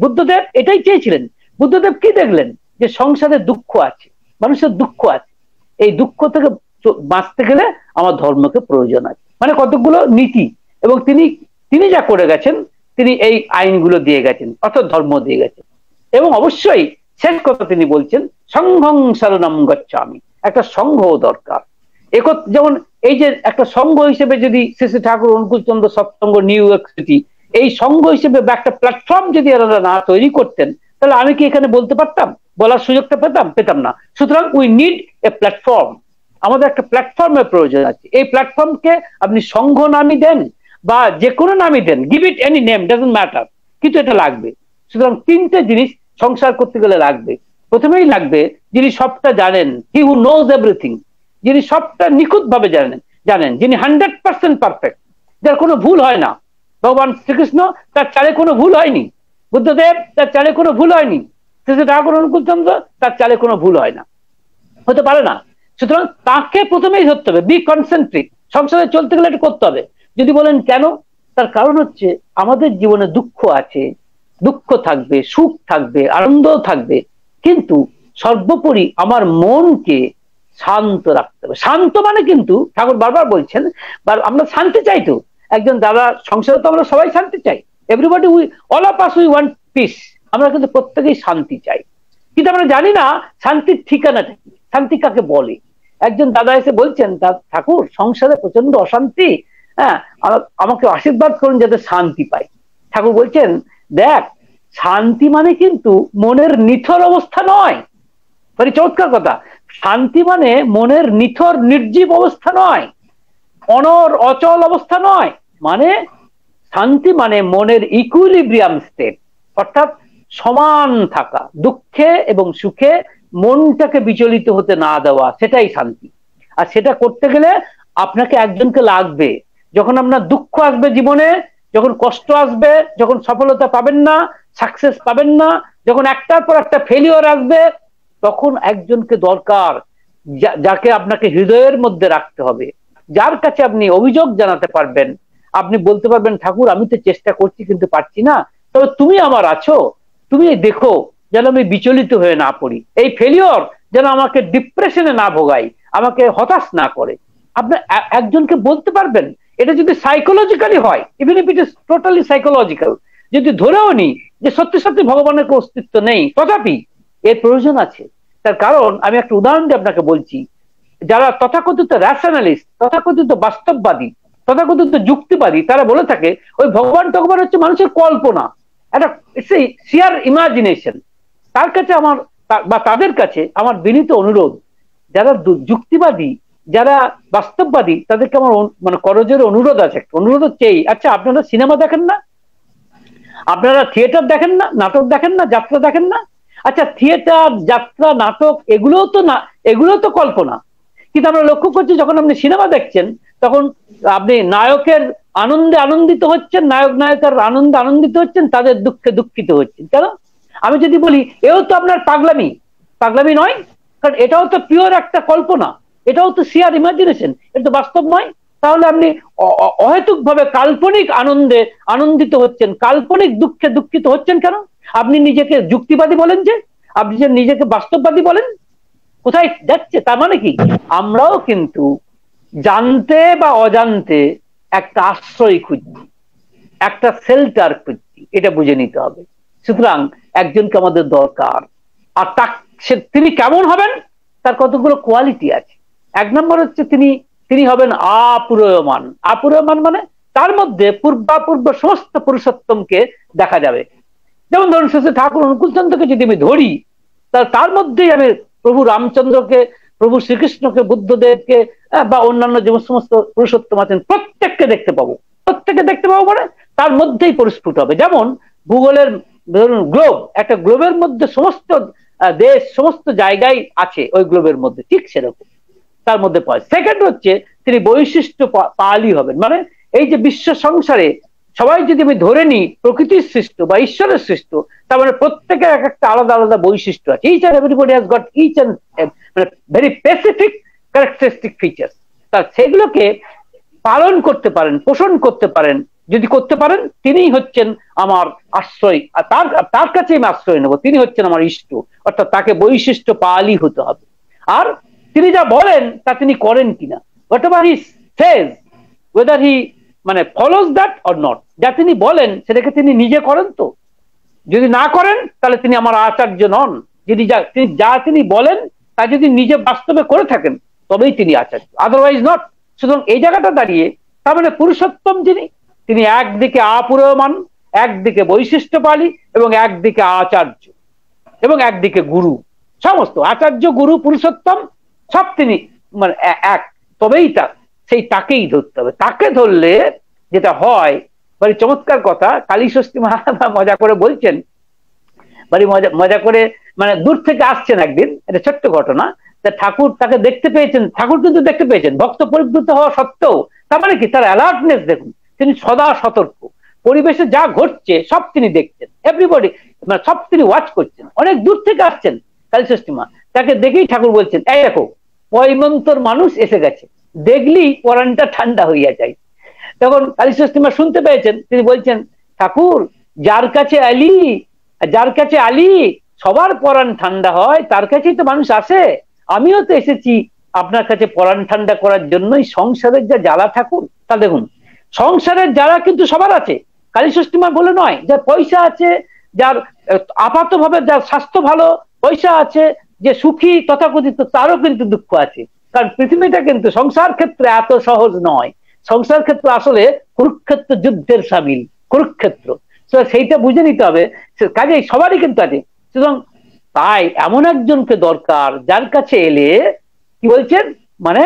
বুদ্ধদেব এটাই চেয়েছিলেন। বুদ্ধদেব কি দেখলেন, যে সংসারে দুঃখ আছে, মানুষের দুঃখ আছে, এই দুঃখ থেকে বাঁচতে গেলে আমার ধর্মকে প্রয়োজন আছে। মানে কতগুলো নীতি, এবং তিনি যা করে গেছেন, তিনি এই আইনগুলো দিয়ে গেছেন, অর্থাৎ ধর্ম দিয়ে গেছেন। এবং অবশ্যই শেষ কথা তিনি বলছেন, সংঘং শরণম গচ্ছামি, একটা সংঘ দরকার। যেমন এই যে একটা সংঘ হিসেবে যদি শ্রী শ্রী ঠাকুর অনুকূল চন্দ্র সৎসঙ্গ নিউ ইয়র্ক সিটি এই সংঘ হিসেবে একটা প্ল্যাটফর্ম যদি এরা না তৈরি করতেন, তাহলে আমি কি এখানে বলতে পারতাম, বলার সুযোগটা পেতাম না। সুতরাং উই নিড এ প্ল্যাটফর্ম, আমাদের একটা প্ল্যাটফর্মের প্রয়োজন আছে। এই প্ল্যাটফর্মকে আপনি সংঘ নামই দেন বা যে কোনো নামই দেন, give it any name, doesn't matter, কিন্তু এটা লাগবে। সুতরাং তিনটে জিনিস সংসার করতে গেলে লাগবে। প্রথমেই লাগবে যিনি সবটা জানেন, হি হু নোজ এভরিথিং, যিনি সবটা নিখুঁত ভাবে জানেন, যিনি 100% পারফেক্ট, যার কোনো ভুল হয় না। ভগবান শ্রীকৃষ্ণ, তার চালে কোনো ভুল হয়নি। বুদ্ধদেব, তার চালে কোনো ভুল হয়নি। শ্রী ঠাকুর অনুকূল চন্দ্র, তার চালে কোনো ভুল হয় না, হতে পারে না। সুতরাং তাকে প্রথমেই ধরতে হবে, বি কনসেন্ট্রিক। সংসারে চলতে গেলে এটা করতে হবে। যদি বলেন কেন, তার কারণ হচ্ছে আমাদের জীবনে দুঃখ আছে, দুঃখ থাকবে, সুখ থাকবে, আনন্দ থাকবে, কিন্তু সর্বোপরি আমার মনকে শান্ত রাখতে হবে। শান্ত মানে কিন্তু ঠাকুর বারবার বলছেন, আমরা শান্তি চাই তো, একজন দাদা সংসারে তো আমরা সবাই শান্তি চাই, everybody, all of us we want piece, আমরা কিন্তু প্রত্যেকেই শান্তি চাই। কিন্তু আমরা জানি না শান্তির ঠিকানাটা কি, শান্তি কাকে বলে। একজন দাদা এসে বলছেন, ঠাকুর সংসারে প্রচন্ড অশান্তি, হ্যাঁ, আমাকে আশীর্বাদ করুন যাতে শান্তি পাই। ঠাকুর বলছেন, দেখ, শান্তি মানে কিন্তু মনের নিথর অবস্থা নয়। মানে চমৎকার কথা, শান্তি মানে মনের নিথর নির্জীব অবস্থা নয়, অচল অবস্থা নয়। মানে শান্তি মানে মনের ইকুইলিব্রিয়াম স্টেট, অর্থাৎ সমান থাকা, দুঃখে এবং সুখে মনটাকে বিচলিত হতে না দেওয়া, সেটাই শান্তি। আর সেটা করতে গেলে আপনাকে একজনকে লাগবে। যখন আপনার দুঃখ আসবে জীবনে, যখন কষ্ট আসবে, যখন সফলতা পাবেন না, সাকসেস পাবেন না, যখন একটার পর একটা ফেলিওর আসবে, তখন একজনকে দরকার, যাকে আপনাকে হৃদয়ের মধ্যে রাখতে হবে, যার কাছে আপনি অভিযোগ জানাতে পারবেন। আপনি বলতে পারবেন, ঠাকুর আমি তো চেষ্টা করছি কিন্তু পারছি না, তবে তুমি আমার আছো, তুমি দেখো যেন আমি বিচলিত হয়ে না পড়ি, এই ফেলিওর যেন আমাকে ডিপ্রেশনে না ভোগাই, আমাকে হতাশ না করে। আপনি একজনকে বলতে পারবেন। এটা যদি সাইকোলজিক্যালি হয়, even if it is totally psychological, যদি ধরেও নি যে সত্যি সত্যি ভগবানের কোনো অস্তিত্ব নেই, তথাপি এর প্রয়োজন আছে। তার কারণ আমি একটা উদাহরণ দিয়ে আপনাকে বলছি, যারা তথাকথিত র্যাশনালিস্ট, তথাকথিত বাস্তববাদী, তথাকথিত যুক্তিবাদী, তারা বলে থাকে ওই ভগবান হচ্ছে মানুষের কল্পনা, একটা শিয়ার ইমাজিনেশন। তার কাছে আমার বা তাদের কাছে আমার বিনীত অনুরোধ, যারা যুক্তিবাদী, যারা বাস্তববাদী, তাদেরকে আমার মানে করজোরে অনুরোধ আছে, অনুরোধ হচ্ছে এই, আচ্ছা আপনারা সিনেমা দেখেন না, আপনারা থিয়েটার দেখেন না, নাটক দেখেন না, যাত্রা দেখেন না? আচ্ছা, থিয়েটার, যাত্রা, নাটক এগুলোও তো না, এগুলোও তো কল্পনা। কিন্তু আমরা লক্ষ্য করছি, যখন আপনি সিনেমা দেখছেন, তখন আপনি নায়কের আনন্দে আনন্দিত হচ্ছেন, নায়ক নায়িকার আনন্দে আনন্দিত হচ্ছেন, তাদের দুঃখে দুঃখিত হচ্ছেন। কেন? আমি যদি বলি এও তো আপনার পাগলামি নয়, কারণ এটাও তো পিওর একটা কল্পনা, এটাও তো শিয়ার ইমাজিনেশন, এটা তো বাস্তব নয়। তাহলে আপনি অহেতুক ভাবে কাল্পনিক আনন্দে আনন্দিত হচ্ছেন, কাল্পনিক দুঃখে দুঃখিত হচ্ছেন কেন? আপনি নিজেকে যুক্তিবাদী বলেন, যে আপনি যে নিজেকে বাস্তববাদী বলেন, কোথায় যাচ্ছে? তার মানে কি, আমরাও কিন্তু জানতে বা অজান্তে একটা আশ্রয় খুঁজছি, একটা শেল্টার খুঁজছি, এটা বুঝে নিতে হবে। সুতরাং একজনকে আমাদের দরকার। আর তিনি কেমন হবেন, তার কতগুলো কোয়ালিটি আছে। এক নম্বর হচ্ছে তিনি হবেন আপুরয়মান। আপুরয়মান মানে তার মধ্যে পূর্বাপূর্ব সমস্ত পুরুষোত্তমকে দেখা যাবে। যেমন ধরুন শ্রী ঠাকুর অনুকূল চন্দ্রকে যদি আমি ধরি, তার মধ্যেই আমি প্রভু রামচন্দ্রকে, প্রভু শ্রীকৃষ্ণকে, বুদ্ধদেবকে বা অন্যান্য যে সমস্ত পুরুষোত্তম আছেন প্রত্যেককে দেখতে পাবো। প্রত্যেককে দেখতে পাবো মানে তার মধ্যেই পরিস্ফুট হবে। যেমন ভূগোলের ধরুন গ্লোব, একটা গ্লোবের মধ্যে সমস্ত দেশ, সমস্ত জায়গায় আছে ওই গ্লোবের মধ্যে, ঠিক সেরকম তার মধ্যে পায়। সেকেন্ড হচ্ছে তিনি বৈশিষ্ট্য পালই হবেন, মানে এই যে বিশ্ব সংসারে সবাই যদি আমি ধরে নিই প্রকৃতির সৃষ্ট বা ঈশ্বরের সৃষ্ট, তার মানে প্রত্যেকের এক একটা আলাদা আলাদা বৈশিষ্ট্য আছে। Each and everybody has got each and মানে ভেরি স্পেসিফিক ক্যারেক্টারিস্টিক ফিচার্স। তার সেগুলোকে পালন করতে পারেন, পোষণ করতে পারেন, যদি করতে পারেন তিনিই হচ্ছেন আমার আশ্রয়, আর তার কাছে আমি আশ্রয় নেব, তিনি হচ্ছেন আমার ইষ্ট। অর্থাৎ তাকে বৈশিষ্ট্য পালই হতে হবে। আর তিনি যা বলেন তা তিনি করেন কিনা, whatever he says whether he মানে follows that or not, যা তিনি বলেন সেটাকে তিনি নিজে করেন তো? যদি না করেন তাহলে তিনি আমার আচার্য নন। যদি যা তিনি বলেন তা যদি নিজে বাস্তবে করে থাকেন তবেই তিনি আচার্য, আদারওয়াইজ নট। সুতরাং এই জায়গাটা দাঁড়িয়ে তার মানে পুরুষোত্তম যিনি, তিনি একদিকে আপুরমান, একদিকে বৈশিষ্ট্যপালী এবং একদিকে আচার্য এবং একদিকে গুরু। সমস্ত আচার্য, গুরু, পুরুষোত্তম সব তিনি মানে এক। তবেই তাকেই ধরতে হবে। তাকে ধরলে যেটা হয়, বাড়ি চমৎকার কথা, কালী ষষ্ঠী মা মজা করে বলছেন, বাড়ি মজা করে মানে দূর থেকে আসছেন একদিন, এটা ছোট্ট ঘটনা, ঠাকুর তাকে দেখতে পেয়েছেন, ঠাকুর কিন্তু দেখতে পেয়েছেন ভক্ত পরিবৃত হওয়া সত্ত্বেও। তার মানে কি, তার অ্যালার্টনেস দেখুন, তিনি সদা সতর্ক, পরিবেশে যা ঘটছে সব তিনি দেখছেন, এভরিবডি মানে সব তিনি ওয়াচ করছেন, অনেক দূর থেকে আসছেন কালী ষষ্ঠী মা। তাকে দেখেই ঠাকুর বলছেন, এই দেখো পয়মন্তর মানুষ এসে গেছে, দেখলেই পরানটা ঠান্ডা হইয়া যায়। তখন কালী ষষ্ঠী মা শুনতে পেয়েছেন, তিনি বলছেন, ঠাকুর যার কাছে আলি সবার পরান ঠান্ডা হয়, তার কাছেই তো মানুষ আসে, আমিও তো এসেছি আপনার কাছে পরান ঠান্ডা করার জন্যই। সংসারের যা জ্বালা ঠাকুর, তা দেখুন সংসারের জ্বালা কিন্তু সবার আছে, কালী ষষ্ঠী মা বলে নয়। যার পয়সা আছে, যার আপাত ভাবে যার স্বাস্থ্য ভালো, পয়সা আছে, যে সুখী তথাকথিত, তারও কিন্তু দুঃখ আছে। কারণ পৃথিবীটা কিন্তু সংসার ক্ষেত্রে এত সহজ নয়। সংসার ক্ষেত্র আসলে কুরুক্ষেত্র যুদ্ধের সামিল, কুরুক্ষেত্র, সেইটা বুঝে নিতে হবে। কাজেই সবারই কিন্তু আছে। সুতরাং তাই এমন একজনকে দরকার যার কাছে এলে কি বলছেন, মানে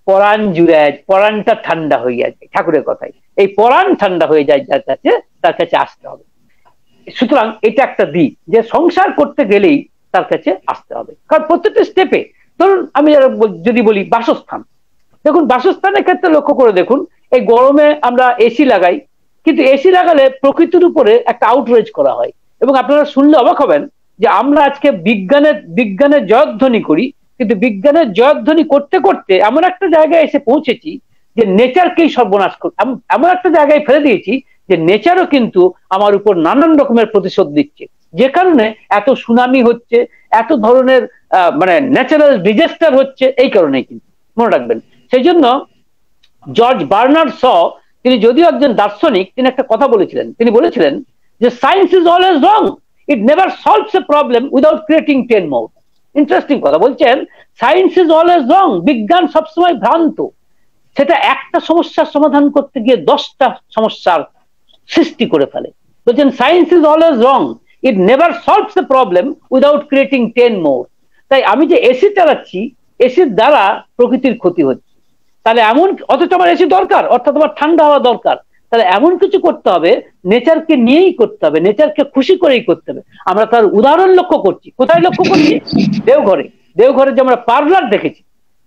পরাণ জুড়ায়, পরাণটা ঠান্ডা হয়ে যায়, ঠাকুরের কথাই এই পরাণ ঠান্ডা হয়ে যায় যার কাছে, তার কাছে আসতে হবে। সুতরাং এটা একটা দিক যে সংসার করতে গেলেই তার কাছে আসতে হবে। কারণ প্রত্যেকটা স্টেপে, ধরুন আমি যদি বলি বাসস্থান, দেখুন বাসস্থানের ক্ষেত্রে লক্ষ্য করে দেখুন, এই গরমে আমরা এসি লাগাই, কিন্তু এসি লাগালে প্রকৃতির উপরে একটা আউটরেজ করা হয়। এবং আপনারা শুনলে অবাক হবেন যে আমরা আজকে বিজ্ঞানের জয়ধ্বনি করি, কিন্তু বিজ্ঞানের জয়ধ্বনি করতে করতে এমন একটা জায়গায় এসে পৌঁছেছি যে নেচারকেই সর্বনাশ এমন একটা জায়গায় ফেলে দিয়েছি যে নেচারও কিন্তু আমার উপর নানান রকমের প্রতিশোধ দিচ্ছে, যে কারণে এত সুনামি হচ্ছে, এত ধরনের মানে ন্যাচারাল ডিজাস্টার হচ্ছে, এই কারণেই কিন্তু মনে রাখবেন। সেই জন্য জর্জ বার্নার্ড শ, তিনি যদিও একজন দার্শনিক, তিনি একটা কথা বলেছিলেন, তিনি বলেছিলেন যে science is always wrong, it never solves A problem without creating 10 more. Interesting কথা বলছেন, সায়েন্স ইজ অলওয়েজ রং, বিজ্ঞান সবসময় ভ্রান্ত, সেটা একটা সমস্যার সমাধান করতে গিয়ে 10টা সমস্যার সৃষ্টি করে ফেলে। বলছেন science is always wrong, it never solves A problem without creating 10 মোর। তাই আমি যে এসি চালাচ্ছি, এসির দ্বারা প্রকৃতির ক্ষতি হচ্ছে, তাহলে এমন, অথচ আমার এসি দরকার, অর্থাৎ আমার ঠান্ডা হওয়া দরকার, তাহলে এমন কিছু করতে হবে, নেচারকে নিয়েই করতে হবে, নেচারকে খুশি করেই করতে হবে। আমরা তার উদাহরণ লক্ষ্য করছি, কোথায় লক্ষ্য করছি? দেওঘরে যে আমরা পার্লার দেখেছি,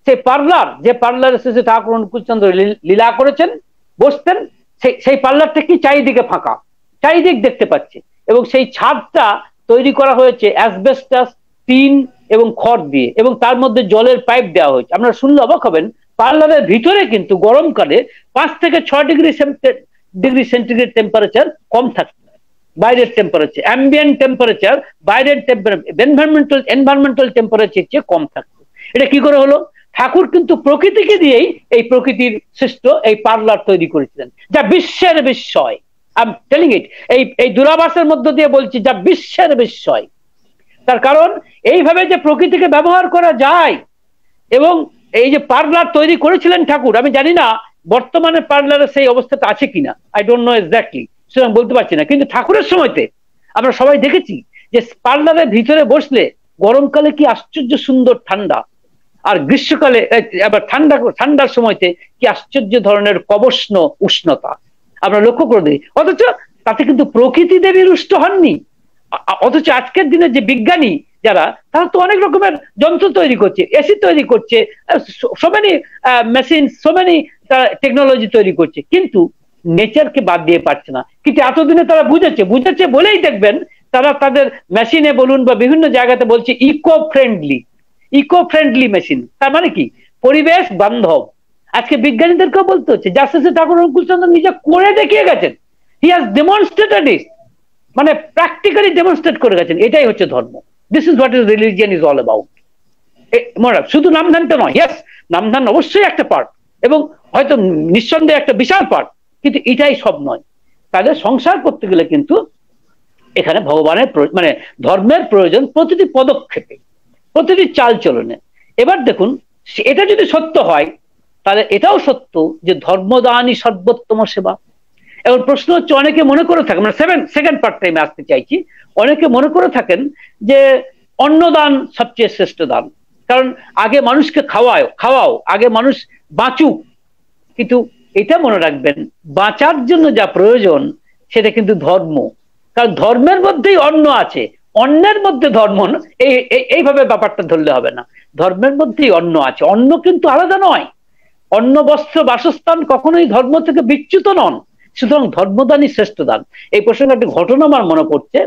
সেই পার্লার, যে পার্লারে শেষে ঠাকুর অনুকূলচন্দ্র লীলা করেছেন, বসতেন, সেই পার্লারটা কি চারিদিকে ফাঁকা, চারিদিক দেখতে পাচ্ছে, এবং সেই ছাদটা তৈরি করা হয়েছে অ্যাসবেস্টাস, টিন এবং খড় দিয়ে, এবং তার মধ্যে জলের পাইপ দেওয়া হয়েছে। আপনারা শুনলে অবাক হবেন, পার্লারের ভিতরে কিন্তু গরমকালে 5 থেকে 6 ডিগ্রি সেন্টিগ্রেড টেম্পারেচার কম থাকে বাইরের টেম্পারেচার, অ্যাম্বিয়েন্ট টেম্পারেচার বাইরের এনভায়রনমেন্টাল টেম্পারেচার চেয়ে কম থাকতো। এটা কি করে হলো? ঠাকুর কিন্তু প্রকৃতিকে দিয়েই এই প্রকৃতির সৃষ্ট এই পার্লার তৈরি করেছিলেন, যা বিশ্বের বিস্ময়। আই এম টেলিং ইট, এই দূরাভাসের মধ্য দিয়ে বলছি, যা বিশ্বের বিস্ময়। তার কারণ এইভাবে যে প্রকৃতিকে ব্যবহার করা যায়, এবং এই যে পার্লার তৈরি করেছিলেন ঠাকুর, আমি জানি না বর্তমানে পার্লারের সেই অবস্থাটা আছে কিনা, আই ডোন্ট নো এক্স্যাক্টলি, সুতরাং বলতে পারছি না। কিন্তু ঠাকুরের সময়তে আমরা সবাই দেখেছি যে পার্লারের ভিতরে বসলে গরমকালে কি আশ্চর্য সুন্দর ঠান্ডা, আর গ্রীষ্মকালে আবার ঠান্ডার সময়তে কি আশ্চর্য ধরনের কবষ্ণ উষ্ণতা আমরা লক্ষ্য করে দিই। অথচ তাতে কিন্তু প্রকৃতি দেবী রুষ্ট হননি। অথচ আজকের দিনে যে বিজ্ঞানী, যারা, তারা তো অনেক রকমের যন্ত্র তৈরি করছে, এসি তৈরি করছে, so many machine, so many technology তৈরি করছে, কিন্তু নেচারকে বাদ দিয়ে পারছে না। কিন্তু এতদিনে তারা বুঝেছে বলেই দেখবেন তারা তাদের মেশিনে বলুন বা বিভিন্ন জায়গাতে বলছে ইকো ফ্রেন্ডলি মেশিন। তার মানে কি? পরিবেশ বান্ধব। আজকে বিজ্ঞানীদেরকেও বলতে হচ্ছে, জাস্টিস ঠাকুর অনুকূলচন্দ্র নিজে করে দেখিয়ে গেছেন, হি হ্যাজ ডেমনস্ট্রেটেড ইট, মানে প্র্যাকটিক্যালি ডেমনস্ট্রেট করে গেছেন। এটাই হচ্ছে ধর্ম। This is what is religion is all about. শুধু নামধানটা নয়, ইয়েস নামধান অবশ্যই একটা পার্ট, এবং হয়তো নিঃসন্দেহে একটা বিশাল পার্ট, কিন্তু এটাই সব নয়। তাদের সংসার করতে গেলে কিন্তু এখানে ভগবানের মানে ধর্মের প্রয়োজন প্রতিটি পদক্ষেপে, প্রতিটি চাল চলনে। এবার দেখুন, এটা যদি সত্য হয় তাহলে এটাও সত্য যে ধর্মদানই সর্বোত্তম সেবা। এখন প্রশ্ন হচ্ছে, অনেকে মনে করে থাকেন, মানে সেকেন্ড পার্ট টাইমে আসতে চাইছি, অনেকে মনে করে থাকেন যে অন্নদান সবচেয়ে শ্রেষ্ঠ দান, কারণ আগে মানুষকে খাওয়াও, আগে মানুষ বাঁচুক। কিন্তু এটা মনে রাখবেন, বাঁচার জন্য যা প্রয়োজন সেটা কিন্তু ধর্ম, কারণ ধর্মের মধ্যেই অন্ন আছে, অন্নের মধ্যে ধর্ম। এইভাবে ব্যাপারটা ধরলে হবে না, ধর্মের মধ্যেই অন্ন আছে, অন্ন কিন্তু আলাদা নয়। অন্ন বস্ত্র বাসস্থান কখনোই ধর্ম থেকে বিচ্যুত নন, সুতরাং ধর্মদানই শ্রেষ্ঠ দান। এই প্রসঙ্গে একটি ঘটনা আমার মনে পড়ছে,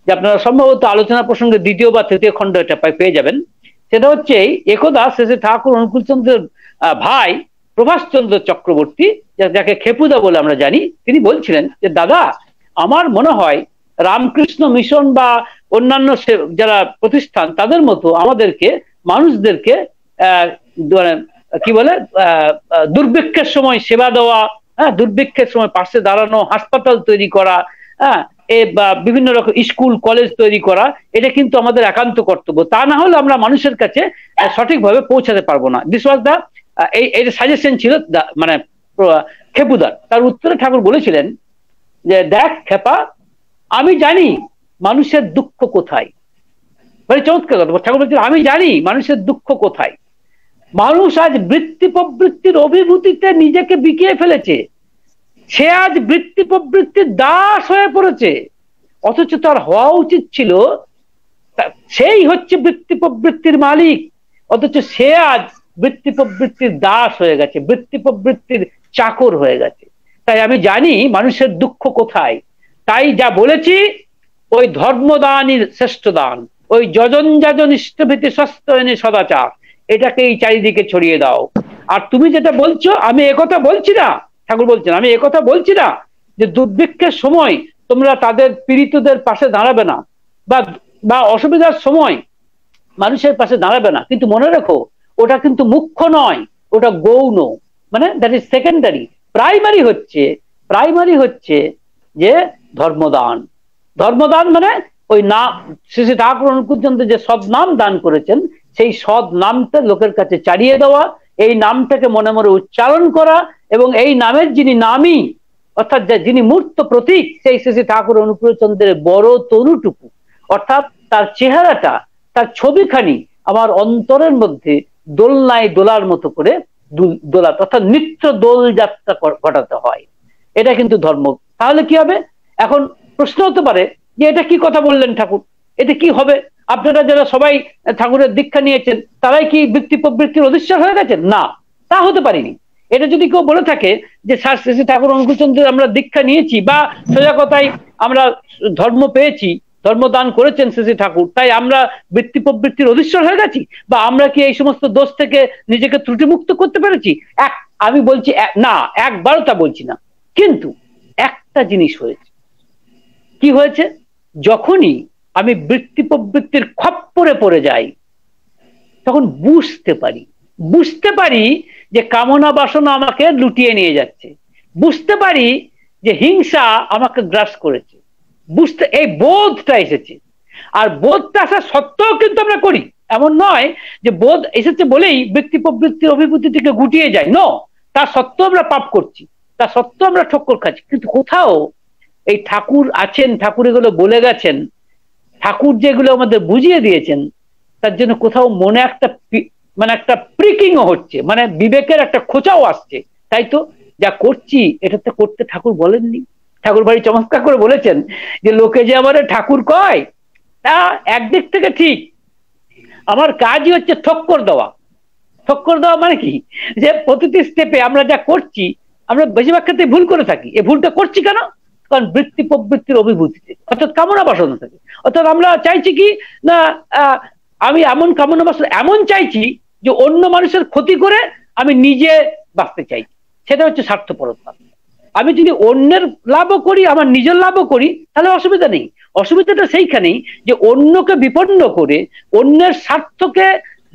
যে আপনারা সম্ভবত আলোচনা প্রসঙ্গে দ্বিতীয় বা তৃতীয় খণ্ড এটা পেয়ে যাবেন। সেটা হচ্ছে, একদা শ্রী ঠাকুর অনুকূলচন্দ্রের ভাই প্রভাষচন্দ্র চক্রবর্তী, যাকে খেপুদা বলে আমরা জানি, তিনি বলছিলেন যে দাদা, আমার মনে হয় রামকৃষ্ণ মিশন বা অন্যান্য যারা প্রতিষ্ঠান, তাদের মতো আমাদেরকে মানুষদেরকে কি বলে দুর্ভিক্ষের সময় সেবা দেওয়া, হ্যাঁ, দুর্ভিক্ষের সময় পাশে দাঁড়ানো, হাসপাতাল তৈরি করা, হ্যাঁ, বা বিভিন্ন রকম স্কুল কলেজ তৈরি করা, এটা কিন্তু আমাদের একান্ত কর্তব্য। তা না হলে আমরা মানুষের কাছে সঠিকভাবে পৌঁছাতে পারবো না। দিস ওয়াজ দা এই সাজেশন ছিল মানে খেপুদার। তার উত্তরে ঠাকুর বলেছিলেন যে দেখ খেপা, আমি জানি মানুষের দুঃখ কোথায়। মানে চমৎকার কথা। ঠাকুর বলছিলেন, আমি জানি মানুষের দুঃখ কোথায়। মানুষ আজ বৃত্তি প্রবৃত্তির অভিভূতিতে নিজেকে বিকিয়ে ফেলেছে, সে আজ বৃত্তি প্রবৃত্তির দাস হয়ে পড়েছে, অথচ তার হওয়া উচিত ছিল, সেই হচ্ছে বৃত্তি প্রবৃত্তির মালিক, অথচ সে আজ বৃত্তি প্রবৃত্তির দাস হয়ে গেছে, বৃত্তি প্রবৃত্তির চাকর হয়ে গেছে। তাই আমি জানি মানুষের দুঃখ কোথায়, তাই যা বলেছি, ওই ধর্মদানই শ্রেষ্ঠ দান, ওই যজন যাজন ইষ্টভীতি সস্তয়নে সদাচার, এটাকে এই চারিদিকে ছড়িয়ে দাও। আর তুমি যেটা বলছো, আমি একথা বলছি না, ঠাকুর বলছেন, আমি একথা বলছি না যে দুর্ভিক্ষের সময় তোমরা তাদের পীড়িতদের পাশে দাঁড়াবে না, বা অসুবিধার সময় মানুষের পাশে দাঁড়াবে না, কিন্তু মনে রেখো ওটা কিন্তু মুখ্য নয়, ওটা গৌণ, মানে দ্যাট ইজ সেকেন্ডারি। প্রাইমারি হচ্ছে যে ধর্মদান। ধর্মদান মানে ওই নাম, শ্রী শ্রী ঠাকুর অনুকূলচন্দ্র যে সৎ নাম দান করেছেন, সেই সৎ নামটা লোকের কাছে চালিয়ে দেওয়া, এই নামটাকে মনে মনে উচ্চারণ করা, এবং এই নামের যিনি নামী, অর্থাৎ যিনি মূর্ত প্রতীক, সেই শ্রী শ্রী ঠাকুর অনুকূলচন্দ্রের বড় তরুটুকু, অর্থাৎ তার চেহারাটা, তার ছবিখানি আমার অন্তরের মধ্যে দোলনায় দোলার মতো করে দোলাতে, অর্থাৎ নিত্য দোল যাত্রা ঘটাতে হয়। এটা কিন্তু ধর্ম। তাহলে কি হবে? এখন প্রশ্ন হতে পারে যে এটা কি কথা বললেন ঠাকুর, এটা কি হবে? আপনারা যারা সবাই ঠাকুরের দীক্ষা নিয়েছেন, তারাই কি বৃত্তি প্রবৃত্তির অধীশ্বর হয়ে গেছেন? না, তা হতে পারেনি। এটা যদি কেউ বলে থাকে যে শ্রী ঠাকুর অনুকূলচন্দ্রের আমরা দীক্ষা নিয়েছি, বা সোজা কথায় আমরা ধর্ম পেয়েছি, ধর্মদান করেছেন শ্রী ঠাকুর, তাই আমরা বৃত্তি প্রবৃত্তির অধীশ্বর হয়ে গেছি, বা আমরা কি এই সমস্ত দোষ থেকে নিজেকে ত্রুটিমুক্ত করতে পেরেছি, আমি বলছি না, একবারও তা বলছি না। কিন্তু একটা জিনিস হয়েছে। কি হয়েছে? যখনই আমি বৃত্তি প্রবৃত্তির খপ্পরে পড়ে যাই, তখন বুঝতে পারি যে কামনা বাসনা আমাকে লুটিয়ে নিয়ে যাচ্ছে, বুঝতে পারি যে হিংসা আমাকে গ্রাস করেছে, এই বোধটা এসেছে। আর বোধটা আসা সত্ত্বেও কিন্তু আমরা করি, এমন নয় যে বোধ এসেছে বলেই বৃত্তি প্রবৃত্তির অভিভূতিটিকে গুটিয়ে যায়, নো, তা সত্ত্বেও আমরা পাপ করছি, তা সত্ত্বেও আমরা ঠক্কর খাচ্ছি। কিন্তু কোথাও এই ঠাকুর আছেন, ঠাকুর এগুলো বলে গেছেন, ঠাকুর যেগুলো আমাদের বুঝিয়ে দিয়েছেন, তার জন্য কোথাও মনে একটা একটা প্রিকিংও হচ্ছে, মানে বিবেকের একটা খোঁচাও আসছে। তাই তো যা করছি এটাতে করতে ঠাকুর বলেননি। ঠাকুর বাড়ি চমৎকার করে বলেছেন যে লোকে যে আমার ঠাকুর কয়, তা একদিক থেকে ঠিক, আমার কাজই হচ্ছে ঠক্কর দেওয়া। ঠক্কর দেওয়া মানে কি, যে প্রতিটি স্টেপে আমরা যা করছি আমরা বেশিরভাগ ক্ষেত্রে ভুল করে থাকি। এই ভুলটা করছি কেন? কারণ বৃত্তি প্রবৃত্তির অভিভূতিতে, অর্থাৎ কামনা বাসনা থাকে। অর্থাৎ আমরা চাইছি কি না, আমি এমন কামনা বাসনা এমন চাইছি যে অন্য মানুষের ক্ষতি করে আমি নিজে বাঁচতে চাইছি, সেটা হচ্ছে স্বার্থপরতা। আমি যদি অন্যের লাভও করি আমার নিজের লাভও করি তাহলে অসুবিধা নেই। অসুবিধাটা সেইখানেই যে অন্যকে বিপন্ন করে, অন্যের স্বার্থকে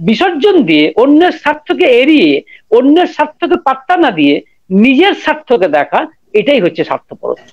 বিসর্জন দিয়ে, অন্যের স্বার্থকে এড়িয়ে, অন্যের স্বার্থকে পাত্তা না দিয়ে নিজের স্বার্থকে দেখা, এটাই হচ্ছে স্বার্থপরতা।